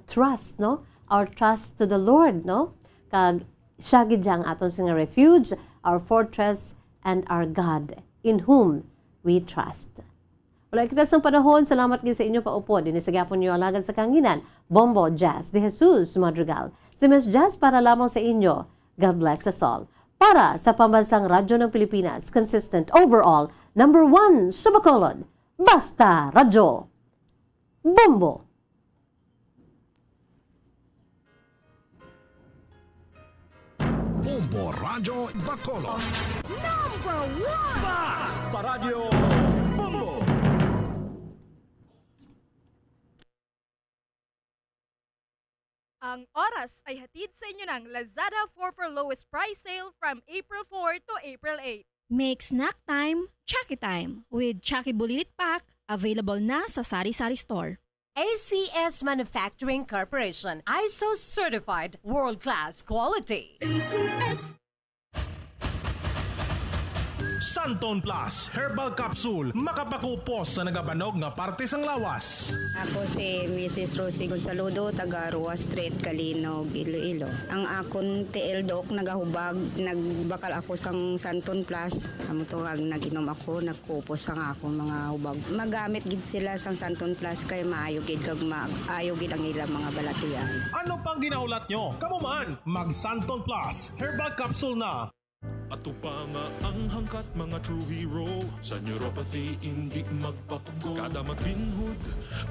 trust, no? Our trust to the Lord, no? Kag siya gid ang aton sining refuge, our fortress, and our God, in whom we trust. Wala kita sa panahon, salamat din sa inyo paupo. Dinisagapon niyo alagad sa kanginan, Bombo Jazz de Jesus Madrigal. Si Miss Jazz para lamang sa inyo. God bless us all. Para sa Pambansang Radyo ng Pilipinas, consistent overall, number 1 sa Bacolod, Basta Radyo. Bombo. Bombo Radyo Bacolod. Number 1! Basta Radyo Bombo. Ang oras ay hatid sa inyo ng Lazada 4 for lowest price sale from April 4 to April 8. Make snack time, Chucky time with Chucky Bulilit Pack, available na sa Sari-Sari Store. ACS Manufacturing Corporation, ISO certified, world-class quality. ACS. Santon Plus Herbal Capsule makapakupos sa nagabanog nga parte sang lawas. Ako si Mrs. Rosie Gonsaludo, taga Rua Street, Calinog, Iloilo. Ang akon TL Doc nagahubag, nagbakal ako sang Santon Plus. Amo to naginom ako, nagkupos sang ako mga hubag. Magamit gid sila sang Santon Plus kay maayo gid kag maayo gid ang ilang mga balatian. Ano pang ginaulat nyo? Kamu man, mag Santon Plus Herbal Capsule na. Ato pa nga ang hangkat mga true hero. Sa neuropathy hindi magpapago. Kada magbinhod,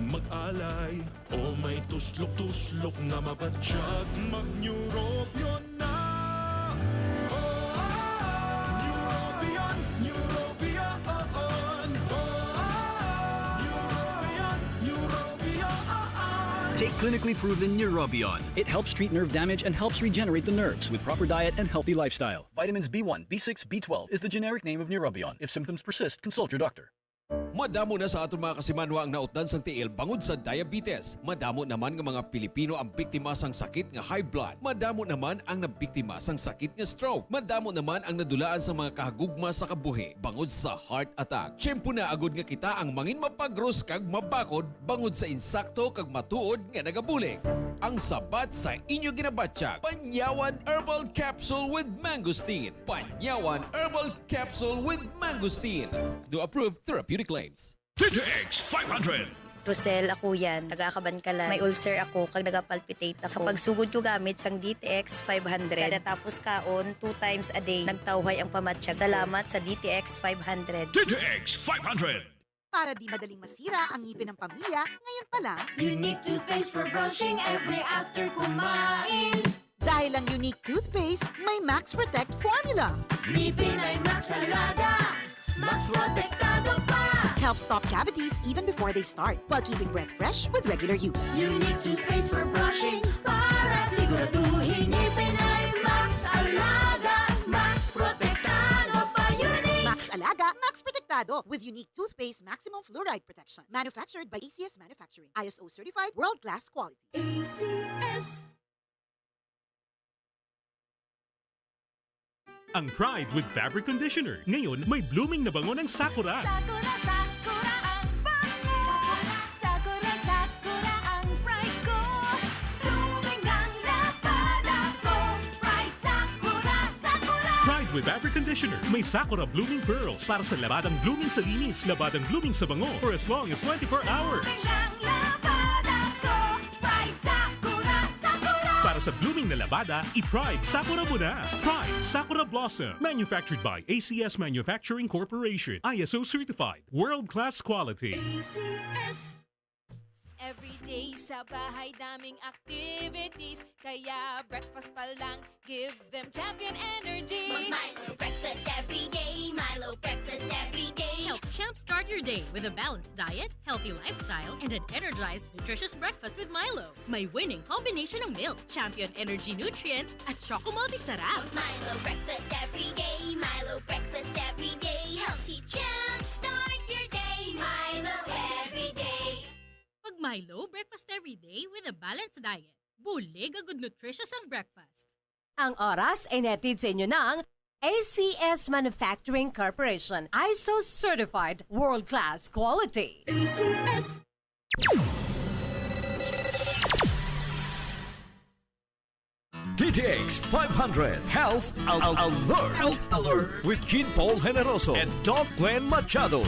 mag-alay o may tuslok-tuslok na mabatsyag, mag-neurobion na. Neurobion, Neurobion. Take clinically proven Neurobion. It helps treat nerve damage and helps regenerate the nerves with proper diet and healthy lifestyle. Vitamins B1, B6, B12 is the generic name of Neurobion. If symptoms persist, consult your doctor. Madamo na sa aton mga kasimanwa ang nautdan sang tiil bangod sa diabetes. Madamo naman nga mga Pilipino ang biktima sang sakit nga high blood. Madamo naman ang nabiktima sang sakit nga stroke. Madamo naman ang nadulaan sa mga kahagugma sa kabuhi bangod sa heart attack. Tiyempo na agod nga kita ang mangin mapagros kag mabakod bangod sa insakto kag matuod nga nagabulig. Ang sabat sa inyo ginabatsyag, Panyawan Herbal Capsule with Mangosteen. Panyawan Herbal Capsule with Mangosteen. Do approved therapeutic claims. TTX 500. Rosel, ako yan. Taga-Kabankalan. May ulcer ako kag nagapalpitate ako. Sa pagsugod ko gamit sang DTX 500. Kada tapos kaon, 2 times a day. Nagtawhay ang pamatsyag. Salamat sa DTX 500. TTX 500. Para di madaling masira ang ngipin ng pamilya, ngayon pa lang, Unique toothpaste for brushing every after kumain. Dahil ang Unique toothpaste, may Max Protect formula. Ngipin ay Max Alaga, Max Protektado pa. Helps stop cavities even before they start, while keeping breath fresh with regular use. Unique toothpaste for brushing para siguraduhin ngipin ay Max Alaga, Max Protektado pa. Unique Max Alaga, Max Protektado with Unique toothpaste maximum fluoride protection. Manufactured by ACS Manufacturing. ISO certified, world-class quality. ACS. Ang Pride with Fabric Conditioner. Ngayon, may blooming na bango ng Sakura. Sakura, Sakura ang bango. Sakura, Sakura ang pride ko. Blooming ang lapada ko. Pride, Sakura, Sakura. Pride with Fabric Conditioner. May Sakura Blooming Pearls para sa labadang blooming sa linis, labadang blooming sa bango for as long as 24 hours. Blooming ang lapada ko. Pride, Sakura, Sakura. Para sa blooming na labada, i-Pride Sakura mo na. Pride Sakura Blossom. Manufactured by ACS Manufacturing Corporation. ISO certified. World-class quality. ACS. Everyday sa bahay daming activities, kaya breakfast pa lang, give them champion energy. Milo breakfast every day, Milo breakfast every day. Help Champ start your day with a balanced diet, healthy lifestyle, and an energized, nutritious breakfast with Milo. May winning combination ng milk, champion energy nutrients, at Choco Multi-Sarap. Milo breakfast every day, Milo breakfast every day. Helps you Champ start your day, Milo every day. Pag Milo, breakfast every day with a balanced diet. Bulig a good nutritious ang breakfast. Ang oras ay netid sa inyo ng ACS Manufacturing Corporation. ISO certified, world-class quality. ACS. TTX 500 Health Alert. Health Alert with Jean Paul Generoso and Doc Glenn Machado.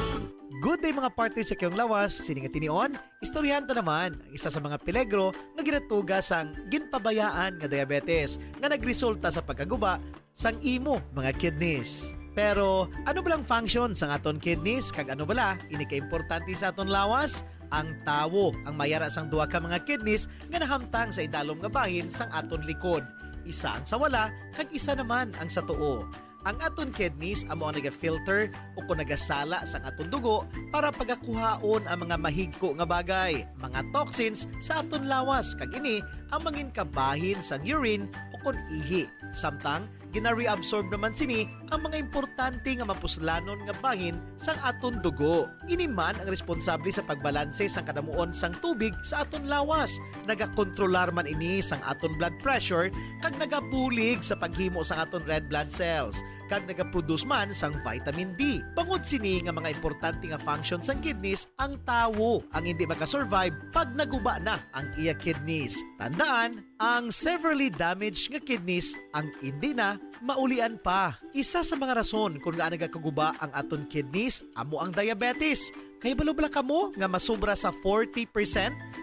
Good day mga partners sa kiyong lawas, sini nga tinion, istoryahan ta naman ang isa sa mga peligro nga ginatuga sang ginpabayaan nga diabetes nga nagresulta sa pagkaguba sang imo mga kidneys. Pero ano ba lang function sang aton kidneys kag ano bala ini ka-importante sa aton lawas? Ang tawo ang mayara sang duha ka mga kidneys nga nahamtang sa idalom nga bahin sang aton likod. Isa ang sa wala kag isa naman ang sa tuo. Ang aton kidneys amo ang naga-filter o kung nagasala sang aton dugo para pagakuhaon ang mga mahigko nga bagay, mga toxins sa aton lawas kag ini ang mangin kabahin sang urine o kung ihi. Samtang gina-reabsorb naman sini ang mga importante nga mapuslanon nga bahin sang aton dugo. Ini man ang responsable sa pagbalanse sang kadamuon sang tubig sa aton lawas. Nagakontrolar man ini sang aton blood pressure kag nagabulig sa paghimo sang aton red blood cells kag nagaproduce man sang vitamin D. Bangod sini nga mga importante nga function sang kidneys, ang tawo ang hindi makasurvive pag naguba na ang iya kidneys. Tandaan, ang severely damaged nga kidneys ang hindi na maulian pa. Isa sa mga rason kung gaano nagakaguba ang aton kidneys amo ang diabetes. Kaya balubala ka mo nga masubra sa 40%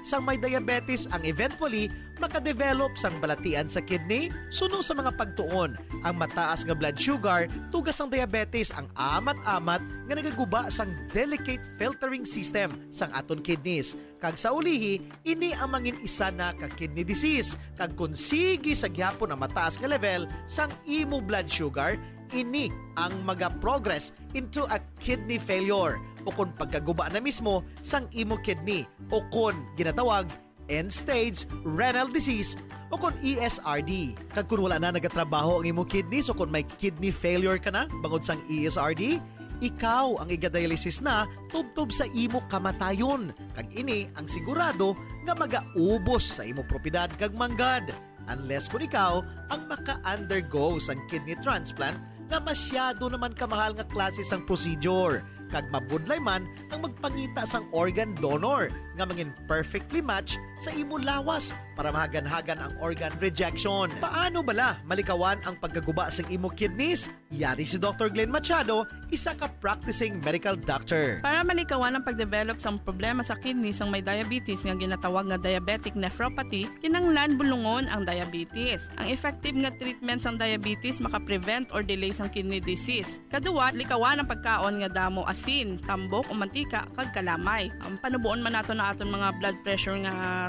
sang may diabetes ang eventually makadevelop sang balatian sa kidney. Suno sa mga pagtuon, ang mataas nga blood sugar tugas ang diabetes ang amat-amat nga nagaguba sang delicate filtering system sang aton kidneys. Kag sa ulihi, ini ang mangin isa na ka kidney disease. Kag kung sige sa gyapon ang mataas nga level sang imo blood sugar, ini ang maga-progress into a kidney failure o kung pagkaguba na mismo sang imo kidney o kung ginatawag end-stage renal disease o kung ESRD. Kag kung wala na nagatrabaho ang imo kidneys o kung may kidney failure ka na bangod sang ESRD, ikaw ang iga-dialysis na tubtob sa imo kamatayon. Kag ini ang sigurado nga magaubos sa imo propiedad kag manggad. Unless kung ikaw ang maka-undergo sang kidney transplant nga masyado naman kamahal nga klase sang procedure. Kag mabudlay man ang magpangita sang organ donor nga mangin perfectly match sa imo lawas para mahagan-hagan ang organ rejection. Paano bala malikawan ang pagkaguba sa imo kidneys? Yari si Dr. Glenn Machado, isa ka practicing medical doctor. Para malikawan ang pagdevelop sang problema sa kidneys ang may diabetes nga ginatawag nga diabetic nephropathy, kinanglan bulungon ang diabetes. Ang effective nga treatment sang diabetes makaprevent or delay sang kidney disease. Kaduwa, likawan ang pagkaon nga damo asin, tambok o mantika kag kalamay. Ang panubuon man nato na aton mga blood pressure nga